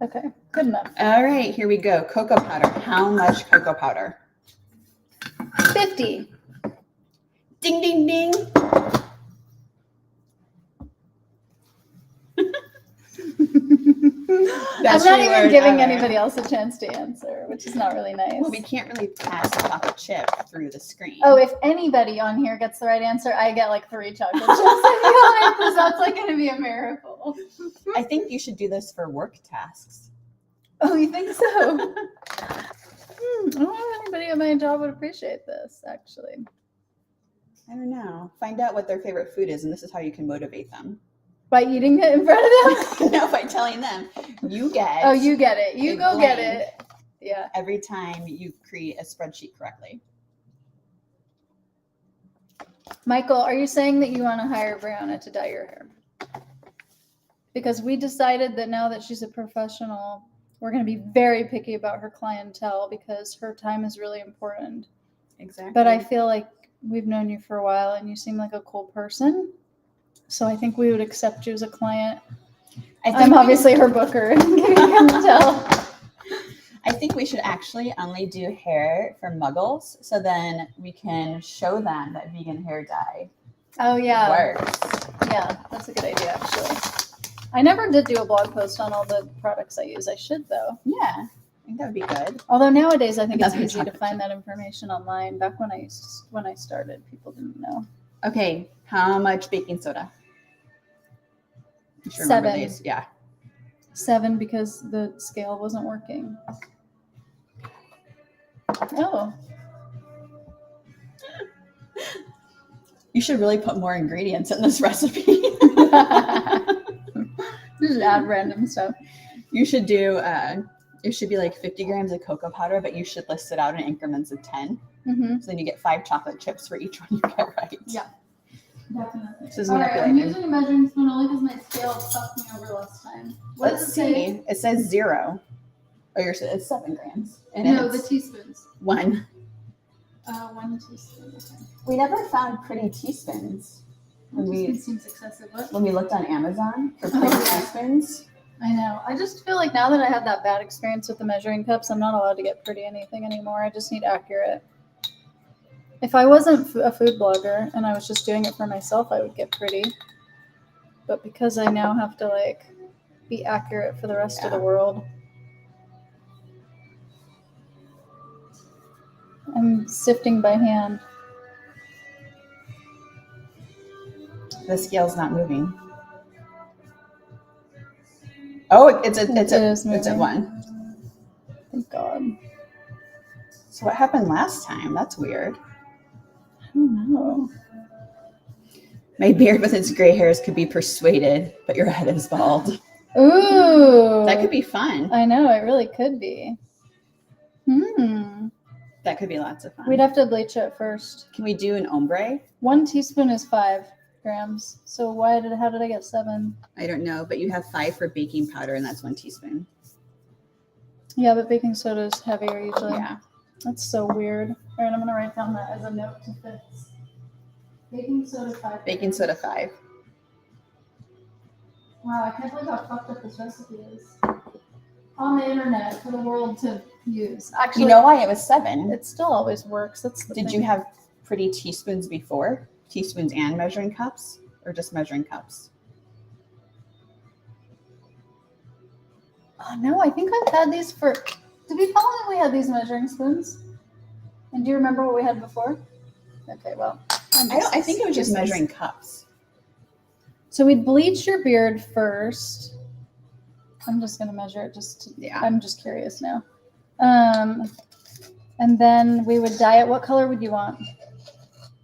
Okay, good enough. All right, here we go. Cocoa powder. How much cocoa powder? 50. Ding, ding, ding. I'm not even giving anybody else a chance to answer, which is not really nice. Well, we can't really pass the chocolate chip through the screen. Oh, if anybody on here gets the right answer, I get like 3 chocolate chips. I feel like, because that's like going to be a miracle. I think you should do this for work tasks. Oh, you think so? I don't know if anybody at my job would appreciate this, actually. I don't know. Find out what their favorite food is, and this is how you can motivate them. By eating it in front of them? No, by telling them, you get. Oh, you get it. You a go get blank it. Yeah. every time you create a spreadsheet correctly. Michael, are you saying that you want to hire Brianna to dye your hair? Because we decided that now that she's a professional, we're going to be very picky about her clientele because her time is really important. Exactly. But I feel like we've known you for a while and you seem like a cool person. So I think we would accept you as a client. I'm obviously her booker. You can tell. I think we should actually only do hair for muggles, so then we can show them that vegan hair dye Oh, yeah. works. Yeah, that's a good idea, actually. I never did do a blog post on all the products I use. I should, though. Yeah, I think that would be good. Although nowadays I think it's Nothing easy to chocolate find chip. that information online. Back when I started, people didn't know. Okay, how much baking soda? You should remember 7. these. Yeah. 7 because the scale wasn't working. Oh. You should really put more ingredients in this recipe. Just add random stuff. You should do, it should be like 50 grams of cocoa powder, but you should list it out in increments of 10. Mm-hmm. So then you get 5 chocolate chips for each one you get right. Yeah. Definitely. This is All right, I'm manipulative. using a measuring spoon only because my scale fucked me over last time. What Let's does it say? see. It says 0. Oh, it's 7 grams. And No, it's the teaspoons. 1. 1 teaspoon. Okay. We never found pretty teaspoons when One we teaspoon seems excessive. What? when we looked on Amazon for pretty Okay. teaspoons. I know. I just feel like now that I had that bad experience with the measuring cups, I'm not allowed to get pretty anything anymore. I just need accurate. If I wasn't a food blogger and I was just doing it for myself, I would get pretty. but because I now have to like be accurate for the rest of the Yeah. world, I'm sifting by hand. The scale's not moving. Oh, it's It at moving. 1. Thank God. So what happened last time? That's weird. I don't know. My beard with its gray hairs could be persuaded, but your head is bald. Ooh. That could be fun. I know, it really could be. That could be lots of fun. We'd have to bleach it first. Can we do an ombre? 1 teaspoon is 5 grams. So how did I get 7? I don't know, but you have 5 for baking powder, and that's 1 teaspoon. Yeah, but baking soda is heavier usually. Yeah. That's so weird. All right, I'm gonna write down that as a note to fix. Baking soda 5. Baking soda 5. Wow, I can't believe how fucked up this recipe is. On the internet for the world to use. Actually, You know why it was 7? it still always works. That's the Did thing. you have pretty teaspoons before? Teaspoons and measuring cups? Or just measuring cups? Oh no, I think I've had these for. Did we tell them that we had these measuring spoons? And do you remember what we had before? Okay, well. I think it was just measuring cups. So we'd bleach your beard first. I'm just gonna measure it Yeah. I'm just curious now. And then we would dye it. What color would you want?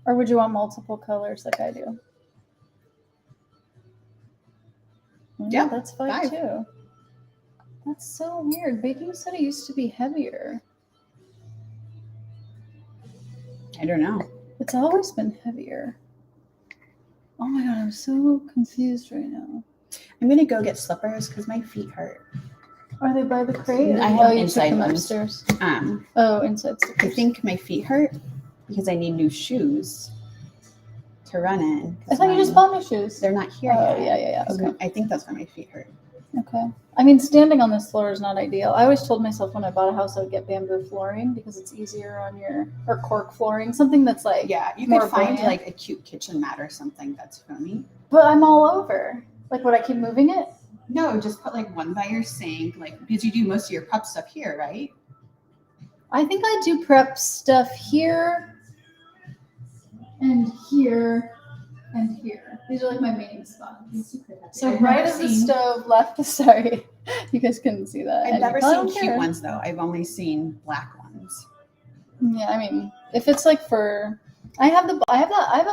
Or would you want multiple colors like I do? Yeah, that's 5 too. That's so weird. Baking soda used to be heavier. I don't know. It's always been heavier. Oh my God, I'm so confused right now. I'm going to go get slippers because my feet hurt. Are they by the crate? I have you inside took them ones. upstairs. Inside I slippers. think my feet hurt because I need new shoes to run in. I thought you just bought new shoes. They're not here Oh, yet. yeah. Okay. I think that's why my feet hurt. Okay. I mean, standing on this floor is not ideal. I always told myself when I bought a house I would get bamboo flooring because it's easier on or cork flooring, something that's like Yeah, you more could find buoyant. like a cute kitchen mat or something that's foamy. But I'm all over. Like, would I keep moving it? No, just put like one by your sink, like because you do most of your prep stuff here, right? I think I do prep stuff here and here and here. These are like my main spots. So I've right never of the seen- stove, left. Sorry, you guys couldn't see that. I've and never you probably seen don't cute care. ones though. I've only seen black ones. Yeah, I mean, if it's like for, I have a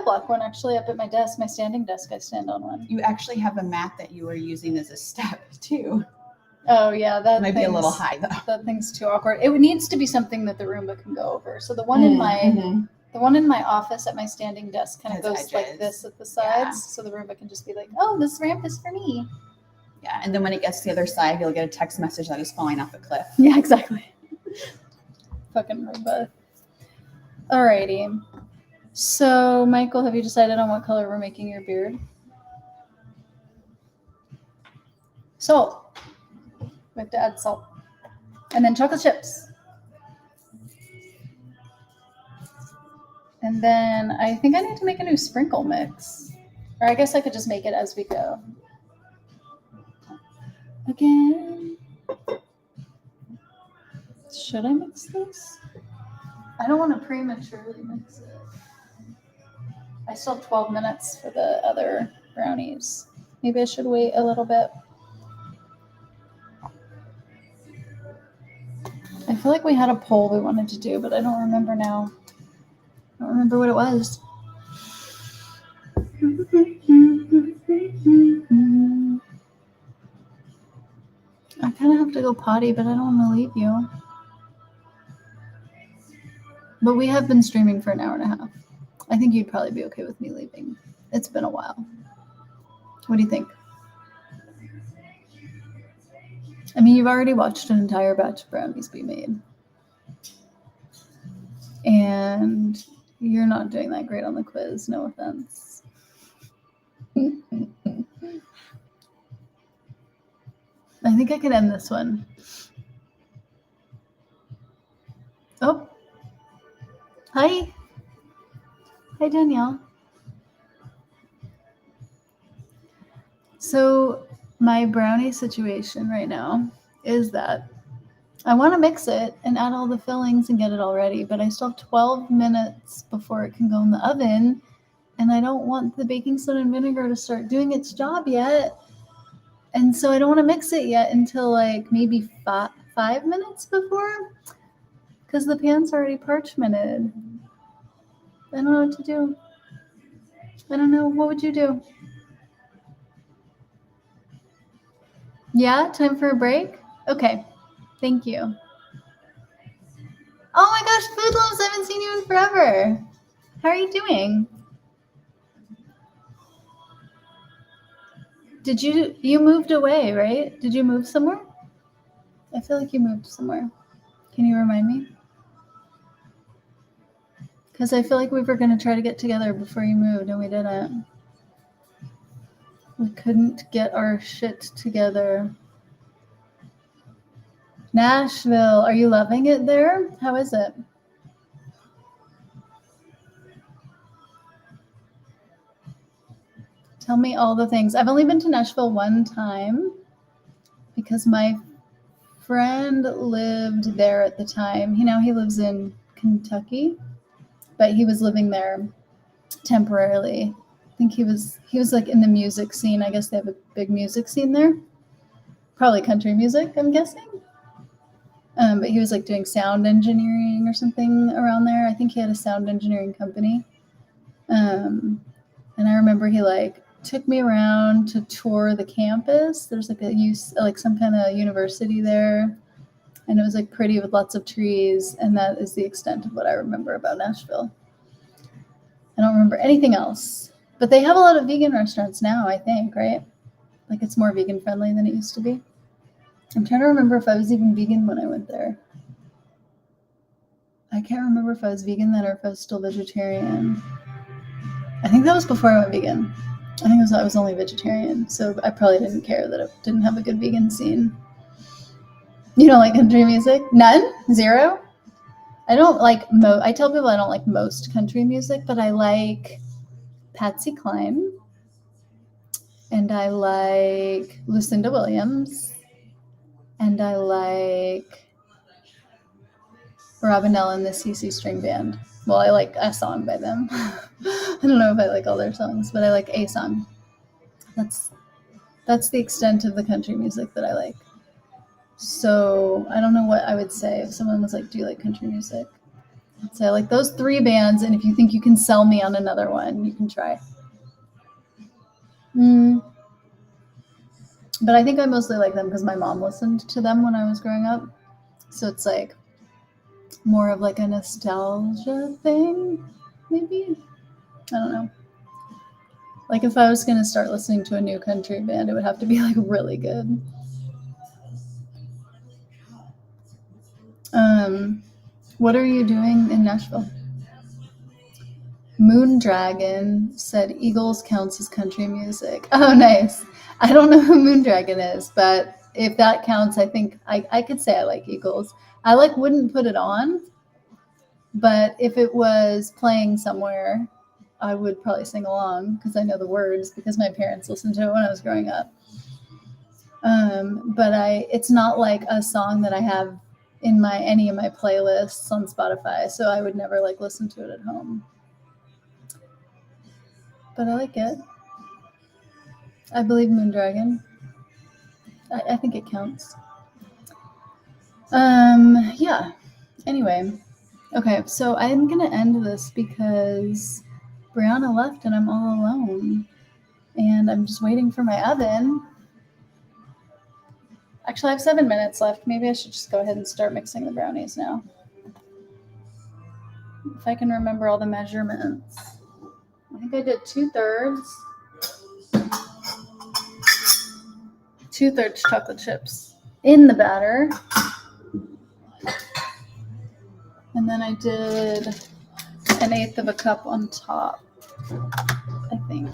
black one actually up at my desk, my standing desk. I stand on one. You actually have a mat that you were using as a step too. Oh yeah, that Might be a little thing's- high though. That thing's too awkward. It needs to be something that the Roomba can go over. So the one in my the one in my office at my standing desk kind of Has goes like edges. this at the sides, Yeah. so the Roomba can just be like, "Oh, this ramp is for me." Yeah, and then when it gets to the other side, you'll get a text message that is falling off a cliff. Yeah, exactly. Fucking Roomba. Alrighty. So, Michael, have you decided on what color we're making your beard? Salt. We have to add salt. And then chocolate chips. And then I think I need to make a new sprinkle mix. Or I guess I could just make it as we go. Again. Should I mix this? I don't want to prematurely mix it. I still have 12 minutes for the other brownies. Maybe I should wait a little bit. I feel like we had a poll we wanted to do, but I don't remember now. I don't remember what it was. I kind of have to go potty, but I don't want to leave you. But we have been streaming for an hour and a half. I think you'd probably be okay with me leaving. It's been a while. What do you think? I mean, you've already watched an entire batch of brownies be made. And you're not doing that great on the quiz, no offense. I think I can end this one. Oh. Hi. Hi, Danielle. So my brownie situation right now is that I want to mix it and add all the fillings and get it all ready, but I still have 12 minutes before it can go in the oven, and I don't want the baking soda and vinegar to start doing its job yet. And so I don't want to mix it yet until like maybe 5 minutes before, because the pan's already parchmented. I don't know what to do. I don't know. What would you do? Yeah, time for a break? Okay. Thank you. Oh my gosh, Food Loves, I haven't seen you in forever. How are you doing? You moved away, right? Did you move somewhere? I feel like you moved somewhere. Can you remind me? Because I feel like we were going to try to get together before you moved, and we didn't. We couldn't get our shit together. Nashville, are you loving it there? How is it? Tell me all the things. I've only been to Nashville one time because my friend lived there at the time. He lives in Kentucky, but he was living there temporarily. I think he was like in the music scene. I guess they have a big music scene there. Probably country music, I'm guessing. But he was like doing sound engineering or something around there. I think he had a sound engineering company. And I remember he like took me around to tour the campus. There's like some kind of university there, and it was like pretty with lots of trees, and that is the extent of what I remember about Nashville. I don't remember anything else, but they have a lot of vegan restaurants now, I think, right? Like it's more vegan friendly than it used to be. I'm trying to remember if I was even vegan when I went there. I can't remember if I was vegan then or if I was still vegetarian. I think that was before I went vegan. I was only vegetarian, so I probably didn't care that it didn't have a good vegan scene. You don't like country music? None? Zero? I don't like I tell people I don't like most country music, but I like Patsy Cline, and I like Lucinda Williams, and I like Robinelle and the CC String Band. Well, I like a song by them. I don't know if I like all their songs, but I like a song. That's the extent of the country music that I like. So I don't know what I would say if someone was like, do you like country music? I'd say I like those 3 bands, and if you think you can sell me on another one, you can try. But I think I mostly like them because my mom listened to them when I was growing up. So it's like more of like a nostalgia thing, maybe? I don't know. Like if I was going to start listening to a new country band, it would have to be like really good. What are you doing in Nashville? Moondragon said Eagles counts as country music. Oh, nice. I don't know who Moondragon is, but if that counts, I think I could say I like Eagles. I wouldn't put it on, but if it was playing somewhere, I would probably sing along because I know the words because my parents listened to it when I was growing up. But it's not like a song that I have in any of my playlists on Spotify, so I would never like listen to it at home. But I like it. I believe Moondragon. I think it counts. Yeah. Anyway. Okay, so I'm gonna end this because Brianna left and I'm all alone. And I'm just waiting for my oven. Actually, I have 7 minutes left. Maybe I should just go ahead and start mixing the brownies now. If I can remember all the measurements. I think I did 2/3. 2/3 chocolate chips in the batter. And then I did 1/8 of a cup on top, I think.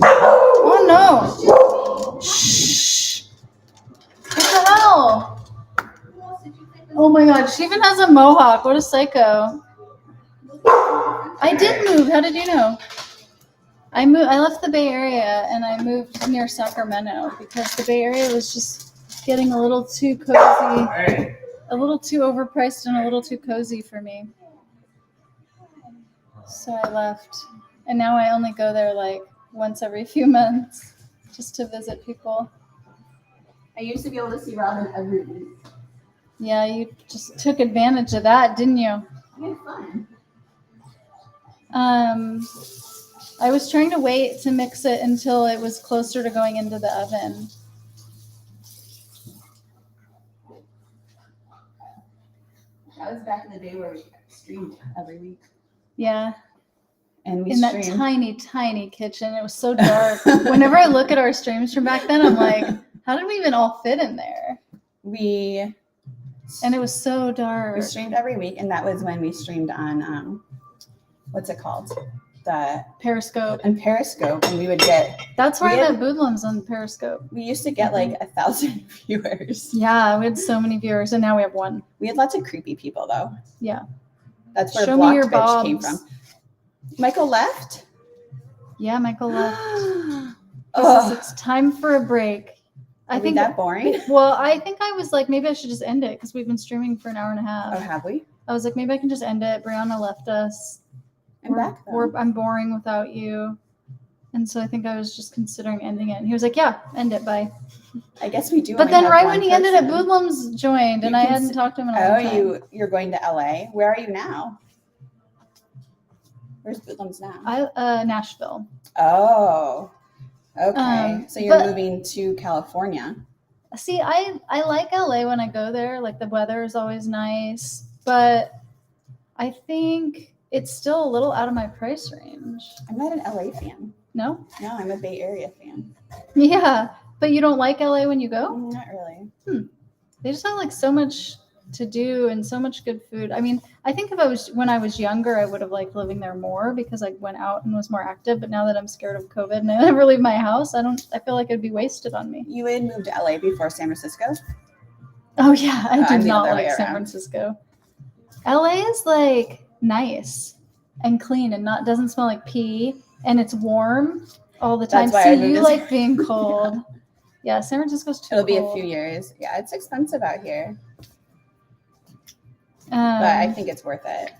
Oh no! Shh! What the hell? Oh my god, she even has a mohawk. What a psycho. I did move. How did you know? I left the Bay Area and I moved near Sacramento because the Bay Area was just getting a little too cozy, a little too overpriced and a little too cozy for me. So I left. And now I only go there like once every few months just to visit people. I used to be able to see Robin every week. Yeah, you just took advantage of that, didn't you? I had fun. I was trying to wait to mix it until it was closer to going into the oven. That was back in the day where we streamed every week. Yeah. And we In that streamed. tiny, tiny kitchen. It was so dark. Whenever I look at our streams from back then, I'm like, how did we even all fit in there? And it was so dark. We streamed every week, and that was when we streamed on what's it called? The Periscope. and Periscope, and we would get. That's where I we had- met Boodlums on Periscope. We used to get like 1,000 viewers. Yeah, we had so many viewers, and now we have one. We had lots of creepy people, though. Yeah. That's where Show me Blocked your Bitch came bobs. from. Michael left. Yeah, Michael left. Oh, It's time for a break. I think that boring. Well, I think I was like, maybe I should just end it because we've been streaming for an hour and a half. Oh, have we? I was like, maybe I can just end it. Brianna left us. I'm back. Though. I'm boring without you. And so I think I was just considering ending it. And he was like, yeah, end it. Bye. I guess we do. But only then have right one when he ended it, person. Boodlums joined, and You I can hadn't s- talked to him in a long Oh, time. you're going to LA. Where are you now? Where's Boodlums now? Nashville. Oh, okay. So you're but- moving to California. See, I like LA when I go there. Like the weather is always nice, but I think it's still a little out of my price range. I'm not an LA fan. No? No, I'm a Bay Area fan. Yeah, but you don't like LA when you go? Not really. They just have like so much to do and so much good food. I mean, I think when I was younger, I would have liked living there more because I went out and was more active. But now that I'm scared of COVID and I never leave my house, I feel like it'd be wasted on me. You had moved to LA before San Francisco? Oh yeah, I I'm do the not other way like San around. Francisco. LA is like nice and clean and doesn't smell like pee, and it's warm all the time. That's why I See, moved you to like being cold. Yeah, San Francisco's too It'll be a cold. few years. Yeah, it's expensive out here, but I think it's worth it.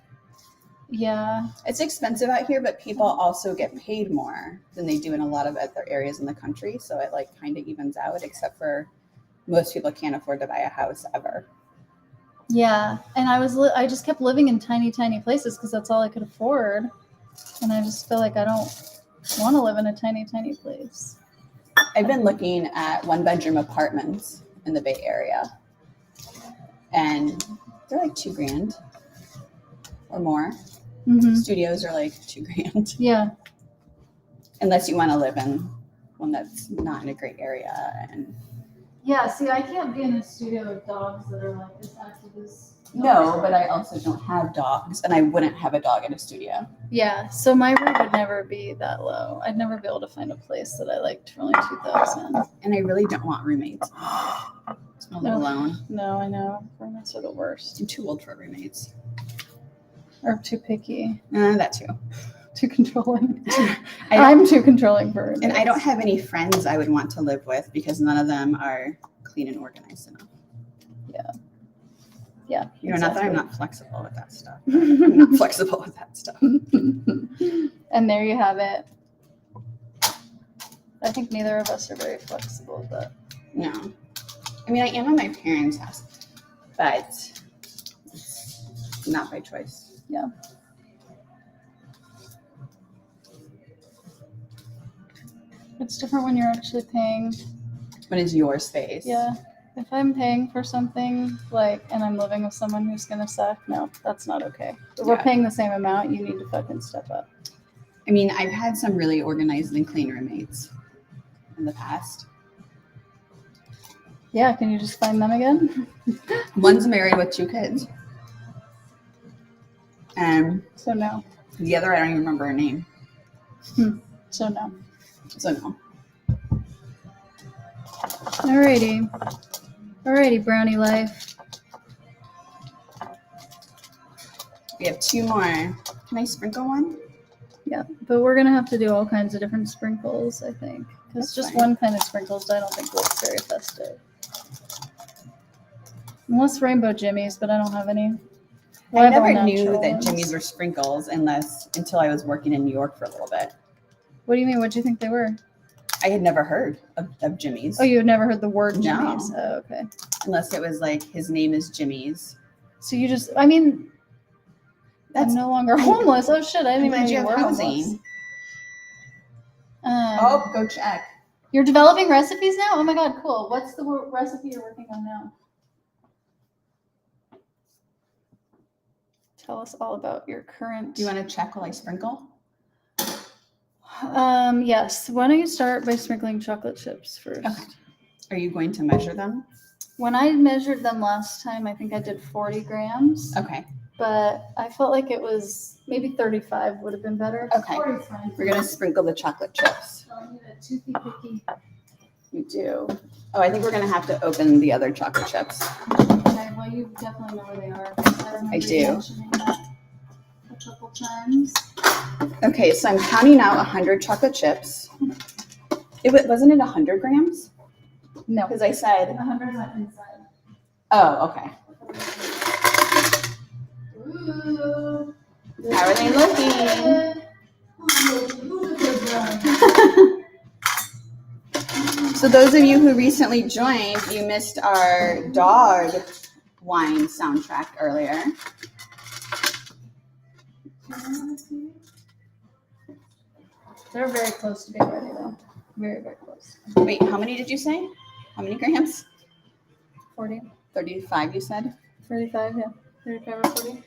Yeah. It's expensive out here, but people also get paid more than they do in a lot of other areas in the country. So it like kind of evens out, except for most people can't afford to buy a house ever. Yeah, and I just kept living in tiny, tiny places because that's all I could afford, and I just feel like I don't want to live in a tiny, tiny place. I've been looking at 1-bedroom apartments in the Bay Area, and they're like $2,000 or more. Mm-hmm. Studios are like $2,000, Yeah, unless you want to live in one that's not in a great area. And yeah. See, I can't be in a studio with dogs that are like as active as. no, but I also don't have dogs, and I wouldn't have a dog in a studio. Yeah, so my rent would never be that low. I'd never be able to find a place that I liked for only $2,000. And I really don't want roommates. I'm a little alone. No, I know. Roommates are the worst. I'm too old for roommates. Or too picky. That too. Too controlling. I don't- I'm too controlling for roommates. And I don't have any friends I would want to live with because none of them are clean and organized enough. Yeah. You know, not that I'm not flexible with that stuff. I'm not flexible with that stuff. And there you have it. I think neither of us are very flexible, but No. I mean, I am in my parents' house, but not by choice. yeah. It's different when you're actually paying. When it's your space. Yeah. If I'm paying for something, like, and I'm living with someone who's gonna suck, no, that's not okay. If we're Yeah. paying the same amount, you need to fucking step up. I mean, I've had some really organized and clean roommates in the past. Yeah, can you just find them again? One's married with 2 kids. And So no. the other, I don't even remember her name. So no. So no. Alrighty, brownie life. We have 2 more. Can I sprinkle one? Yeah, but we're gonna have to do all kinds of different sprinkles, I think, because That's just fine. one kind of sprinkles I don't think looks very festive. Unless rainbow jimmies, but I don't have any. I have all never knew natural that ones. jimmies were sprinkles until I was working in New York for a little bit. What do you mean? What do you think they were? I had never heard of jimmies. Oh, you had never heard the word No. jimmies? Oh, okay. Unless it was like his name is Jimmy's. So you just, I mean, That's I'm no longer homeless. Oh shit, I didn't I'm even know glad you you have were housing. homeless. Go check. You're developing recipes now? Oh my god, cool. What's the recipe you're working on now? Tell us all about your current. Do you want to check while I sprinkle? Yes. Why don't you start by sprinkling chocolate chips first? Okay. Are you going to measure them? When I measured them last time, I think I did 40 grams. Okay. But I felt like it was maybe 35 would have been better. Okay. 40 is fine. We're gonna sprinkle the chocolate chips. Oh, I need a toothy picky. You do. Oh, I think we're gonna have to open the other chocolate chips. Okay, well, you definitely know where they are. I do. You mentioning that a couple times. Okay, so I'm counting out 100 chocolate chips. Wasn't it 100 grams? No. Because I said. 100 went inside. Oh, okay. Ooh. How are they looking? So those of you who recently joined, you missed our dog wine soundtrack earlier. They're very close to being ready, though. Very, very close. Wait, how many did you say? How many grams? 40. 35, you said? 35, yeah. 35 or 40.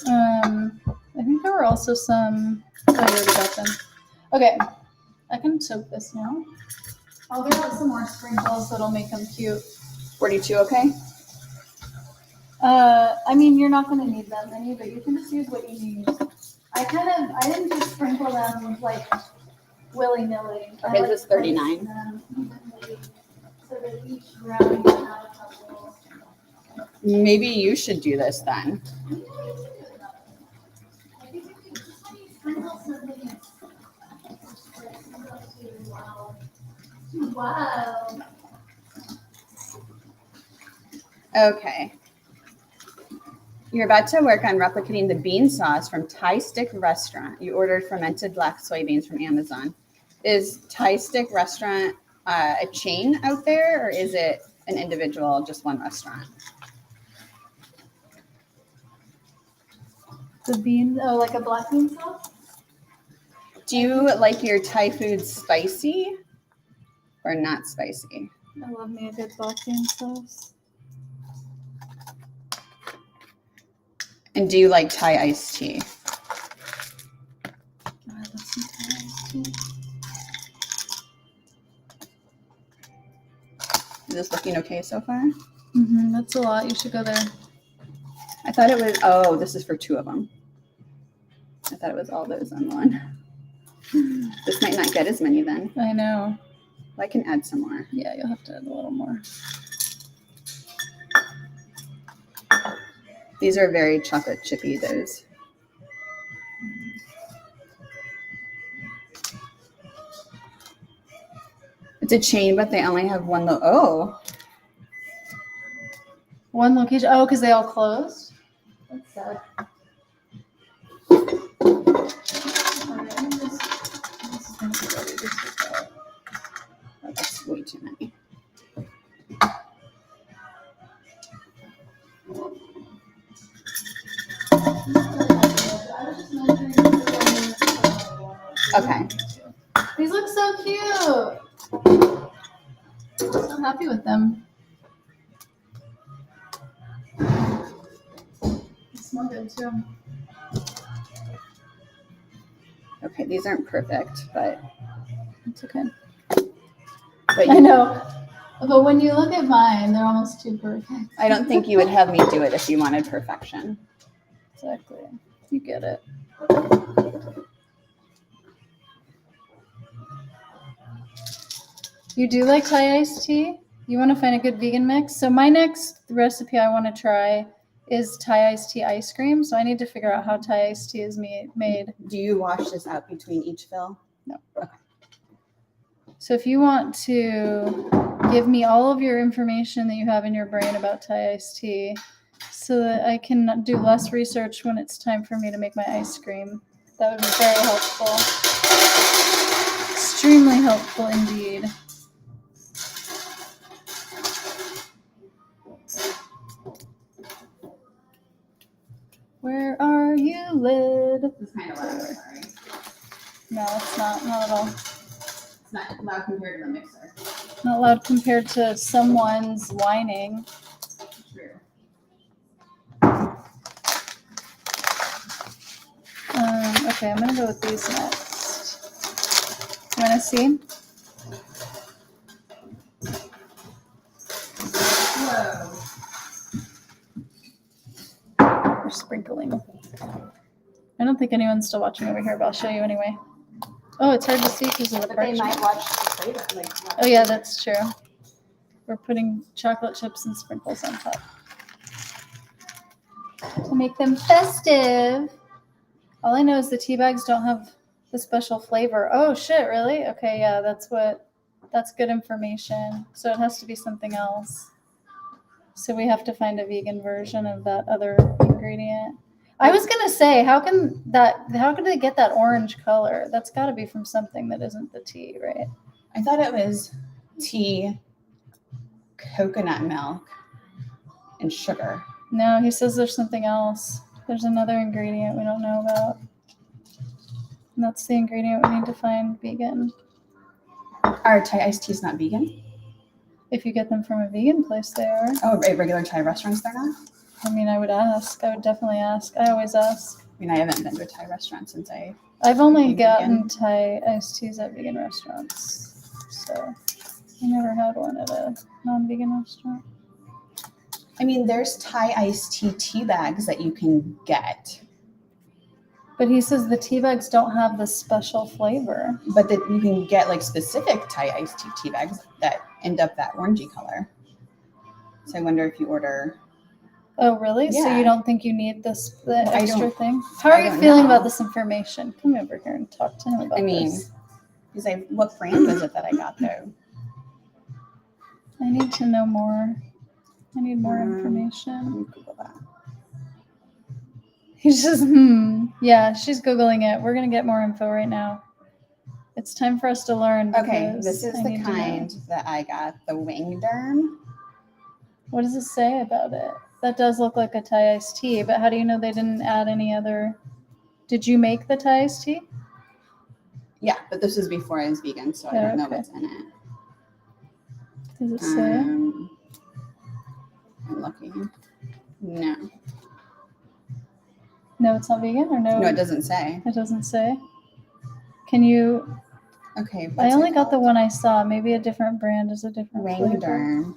I think there were also some. Oh, you already got them. Okay, I can soak this now. I'll get out some more sprinkles that'll make them cute. 42, okay? I mean, you're not going to need that many, but you can just use what you need. I didn't just sprinkle them like willy-nilly. Okay, this is 39. So that each brownie can have a couple. Maybe you should do this then. Wow. Okay. You're about to work on replicating the bean sauce from Thai Stick Restaurant. You ordered fermented black soybeans from Amazon. Is Thai Stick Restaurant a chain out there, or is it an individual, just one restaurant? The bean, oh, like a black bean sauce? Do you like your Thai food spicy or not spicy? I love me a good black bean sauce. And do you like Thai iced tea? Oh, I love some Thai iced tea. Is this looking okay so far? Mm-hmm, that's a lot. You should go there. I thought it was, oh, this is for 2 of them. I thought it was all those on one. This might not get as many then. I know. I can add some more. Yeah, you'll have to add a little more. These are very chocolate chippy, those. It's a chain, but they only have one. One location. Oh, because they all closed? That's sad. That's way too many. Okay. These look so cute. I'm so happy with them. They smell good too. Okay, these aren't perfect, but It's okay. but I know. But when you look at mine, they're almost too perfect. I don't think you would have me do it if you wanted perfection. Exactly. You get it. You do like Thai iced tea? You want to find a good vegan mix? So my next recipe I want to try is Thai iced tea ice cream. So I need to figure out how Thai iced tea is made. Do you wash this out between each fill? So if you want to give me all of your information that you have in your brain about Thai iced tea so that I can do less research when it's time for me to make my ice cream, that would be very helpful. Extremely helpful indeed. Where are you, lid? It's kind of loud, sorry. No, it's not at all. It's not loud compared to the mixer. Not loud compared to someone's whining. True. Okay, I'm gonna go with these next. You wanna see? Whoa. We're sprinkling. I don't think anyone's still watching over here, but I'll show you anyway. Oh, it's hard to see because of the But they might parchment. watch the flavor. Like, Oh yeah, that's true. We're putting chocolate chips and sprinkles on top to make them festive. All I know is the tea bags don't have the special flavor. Oh shit, really? Okay, yeah, that's good information. So it has to be something else. So we have to find a vegan version of that other ingredient. I was gonna say, how could they get that orange color? That's gotta be from something that isn't the tea, right? I thought it was tea, coconut milk, and sugar. No, he says there's something else. There's another ingredient we don't know about. And that's the ingredient we need to find vegan. Our Thai iced tea is not vegan? If you get them from a vegan place, they are. Oh, right, regular Thai restaurants, they're not? I mean, I would ask. I would definitely ask. I always ask. I mean, I haven't been to a Thai restaurant since I've only Vegan. gotten Thai iced teas at vegan restaurants. So I never had one at a non-vegan restaurant. I mean, there's Thai iced tea bags that you can get, But he says the tea bags don't have the special flavor. but that you can get like specific Thai iced tea bags that end up that orangey color. So I wonder if you order. Oh, really? So Yeah. you don't think you need the I extra don't- thing? How are I you don't feeling know. about this information? Come over here and talk to him about I mean, this. because what brand was it that I got though? I need to know more. I need more Let information. me Google that. He's just, Yeah, she's Googling it. We're going to get more info right now. It's time for us to learn. Okay, because this is I the need to know. kind that I got, the wing derm. What does it say about it? That does look like a Thai iced tea, but how do you know they didn't add any other? Did you make the Thai iced tea? Yeah, but this was before I was vegan, so I don't know Okay. what's in it. Does it say? I'm looking. No. No, it's not vegan, or no? No, it doesn't say. It doesn't say. Can you? Okay. I what's only it got the called? one I saw. Maybe a different brand is a different Wing flavor. derm.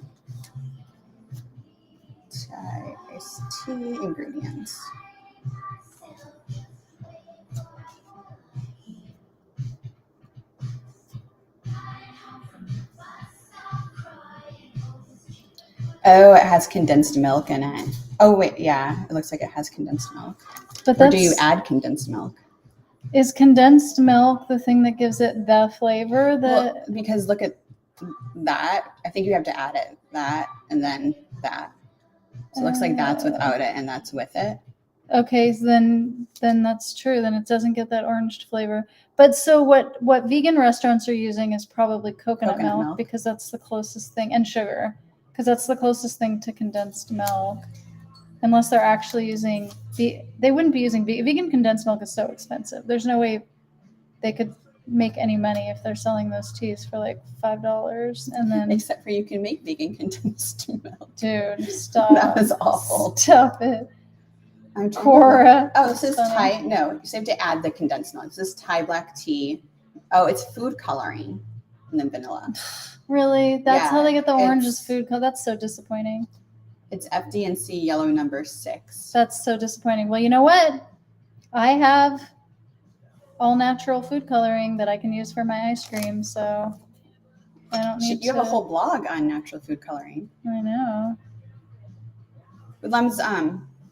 Thai iced tea ingredients. Oh, it has condensed milk in it. Oh wait, yeah, it looks like it has condensed milk. But Or that's, do you add condensed milk? is condensed milk the thing that gives it the flavor? Well, because look at that. I think you have to add it, that, and then that. So it looks like that's without it and that's with it. Okay, so then that's true. Then it doesn't get that orange flavor. But so what vegan restaurants are using is probably coconut milk because that's the closest thing, and sugar, because that's the closest thing to condensed milk. Unless they're actually using they wouldn't be using vegan condensed milk is so expensive. There's no way they could make any money if they're selling those teas for like $5 and then Except for you can make vegan condensed milk. dude, stop. That was awful. Stop it. I'm trying to Cora. Oh, this is Funny. Thai. No, you have to add the condensed milk. This is Thai black tea. Oh, it's food coloring and then vanilla. Really? That's how Yeah, they get the orange it's- is food color. That's so disappointing. It's FD&C yellow number 6. That's so disappointing. Well, you know what? I have all natural food coloring that I can use for my ice cream, so I don't need You have a whole blog on natural food coloring. I know. Lem's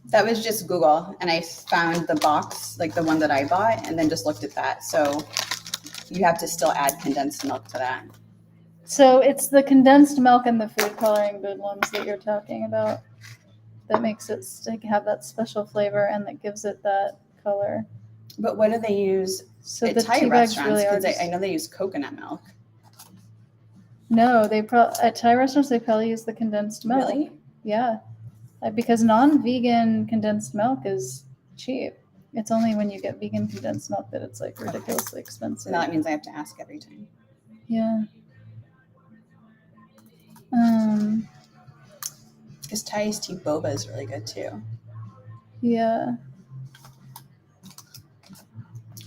That was just Google, and I found the box, like the one that I bought, and then just looked at that. So you have to still add condensed milk to that. So it's the condensed milk and the food coloring Boodlums that you're talking about that makes it have that special flavor and that gives it that color. But what do they use So at the Thai tea bags restaurants? really are. Because I know they use coconut milk. No, at Thai restaurants they probably use the condensed milk. Really? Yeah, because non-vegan condensed milk is cheap. It's only when you get vegan condensed milk that it's like ridiculously expensive. So now that means I have to ask every time. Yeah. Because Thai iced tea boba is really good too. Yeah.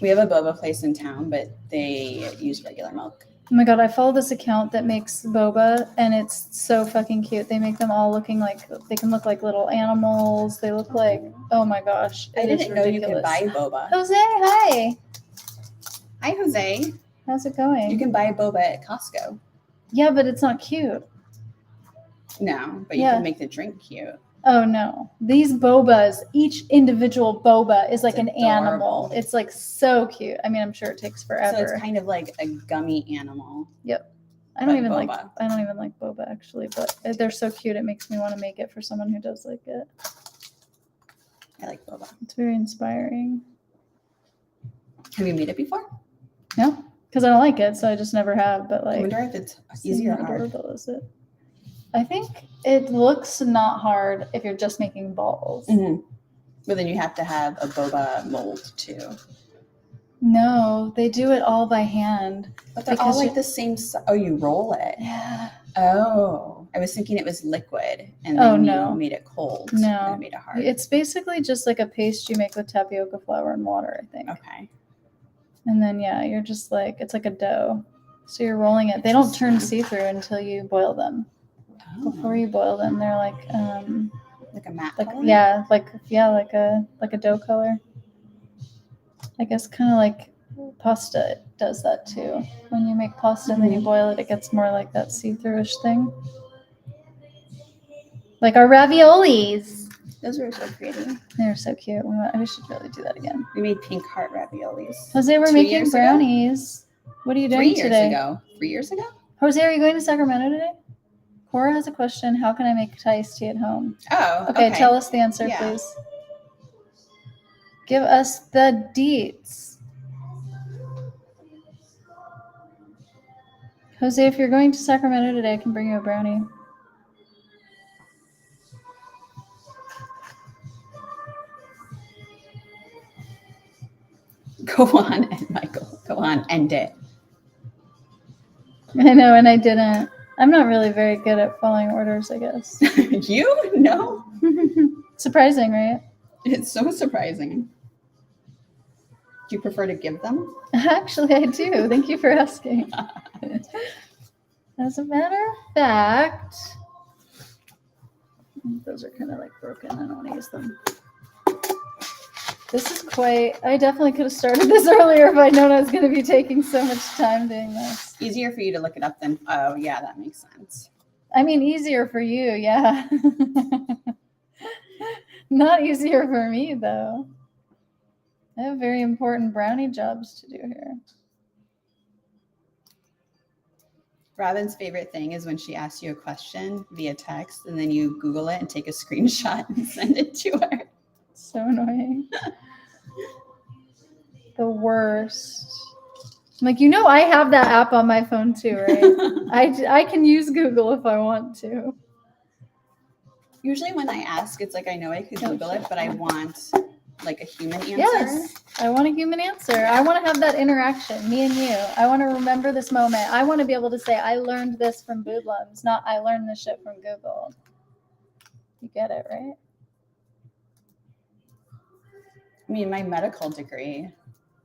We have a boba place in town, but they use regular milk. Oh my god, I follow this account that makes boba, and it's so fucking cute. They make them all looking like they can look like little animals. They look like, oh my gosh, I didn't know you could buy boba. Jose, hi. Hi, Jose. How's it going? You can buy boba at Costco. Yeah, but it's not cute. No, but you Yeah. can make the drink cute. Oh no. These bobas, each individual boba is like It's an adorable. animal. It's like so cute. I mean, I'm sure it takes forever. So it's kind of like a gummy animal. I don't but even like boba. boba actually, but they're so cute. It makes me want to make it for someone who does like it. I like boba. It's very inspiring. Have you made it before? No, because I don't like it, so I just never have. But I like, wonder if it's seeing easy or how hard. adorable is it? I think it looks not hard if you're just making balls. Mm-hmm. But then you have to have a boba mold too. No, they do it all by hand. But they're Because all like you- the same. Oh, you roll it. Yeah. Oh, I was thinking it was liquid, and Oh, then no. you made it cold. No. and it made it hard. It's basically just like a paste you make with tapioca flour and water, I think. Okay. And then yeah, you're just like it's like a dough. So you're rolling it. They don't turn see-through until you boil them. Before you boil them, they're like Like a matte like color? like a dough color. I guess kind of like pasta does that too. When you make pasta and then you boil it, it gets more like that see-through-ish thing. Like our raviolis. Those were so pretty. They're so cute. We should really do that again. We made pink heart raviolis. Jose, we're 2 making years ago? brownies. What are you 3 doing years today? ago. 3 years ago? Jose, are you going to Sacramento today? Cora has a question. How can I make Thai iced tea at home? Oh, Okay, tell us the answer, Yeah. please. Give us the deets. Jose, if you're going to Sacramento today, I can bring you a brownie. Go on, and Michael. Go on, end it. I know, and I didn't. I'm not really very good at following orders, I guess. You? No. Surprising, right? It's so surprising. Do you prefer to give them? Actually, I do. Thank you for asking. As a matter of fact, those are kind of like broken. I don't want to use them. This is I definitely could have started this earlier if I'd known I was going to be taking so much time doing this. Easier for you to look it up than, oh, yeah, that makes sense. I mean, easier for you, yeah. Not easier for me, though. I have very important brownie jobs to do here. Robin's favorite thing is when she asks you a question via text and then you Google it and take a screenshot and send it to her. So annoying. The worst. I'm like, I have that app on my phone too, right? I can use Google if I want to. Usually when I ask, it's like I know I could Google it, but I want like a human answer. Yes, I want a human answer. I want to have that interaction, me and you. I want to remember this moment. I want to be able to say, I learned this from Boodlums, not I learned this shit from Google. You get it, right? I mean, my medical degree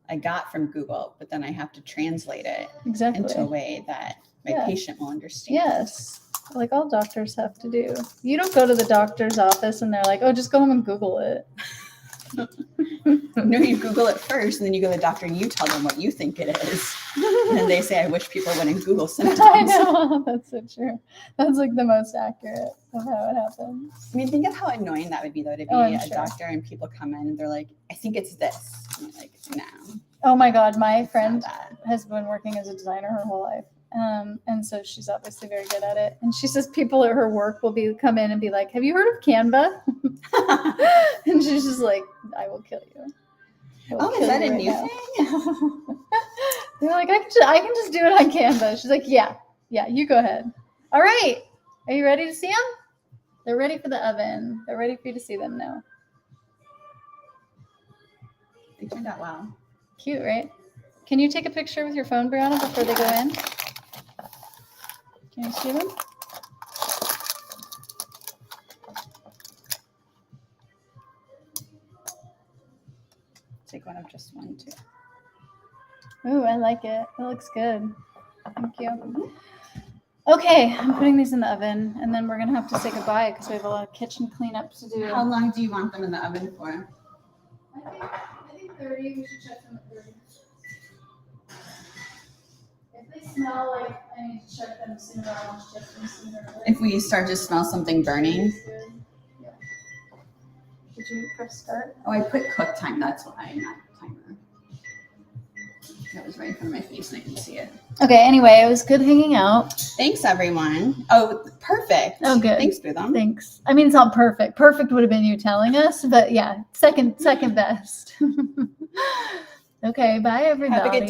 I got from Google, but then I have to translate it Exactly. into a way that my Yeah. patient will understand. Yes, like all doctors have to do. You don't go to the doctor's office and they're like, oh, just go home and Google it. No, you Google it first, and then you go to the doctor and you tell them what you think it is. And then they say, I wish people wouldn't Google I sometimes. know, that's so true. That's like the most accurate. of how it happens. I mean, think of how annoying that would be, though, to be Oh, I'm a sure. doctor and people come in and they're like, I think it's this. And you're like, no. Oh my God, my it's friend not that. has been working as a designer her whole life. And so she's obviously very good at it. And she says people at her work will come in and be like, have you heard of Canva? And she's just like, I will kill you. I will Oh, is kill that you a right new now." thing? They're like, I can just do it on Canva. She's like, yeah, you go ahead. All right. Are you ready to see them? They're ready for the oven. They're ready for you to see them now. They turned out well. Cute, right? Can you take a picture with your phone, Brianna, before they go in? Can you see them? Take one of just one, too. Ooh, I like it. It looks good. Thank you. Okay, I'm putting these in the oven, and then we're going to have to say goodbye because we have a lot of kitchen cleanup to do. How long do you want them in the oven for? I think 30. We should check them at 30. If they smell like I need to check them sooner, I'll just check them sooner. If we start to smell something burning. Yeah. Did you press start? Oh, I put cook time. That's why, not timer. That was right in front of my face and I can see it. Okay, anyway, it was good hanging out. Thanks, everyone. Oh, perfect. Oh, good. Thanks, Bootham. Thanks. I mean, it's not perfect. Perfect would have been you telling us, but yeah, second best. Okay, bye everybody. Have a good day.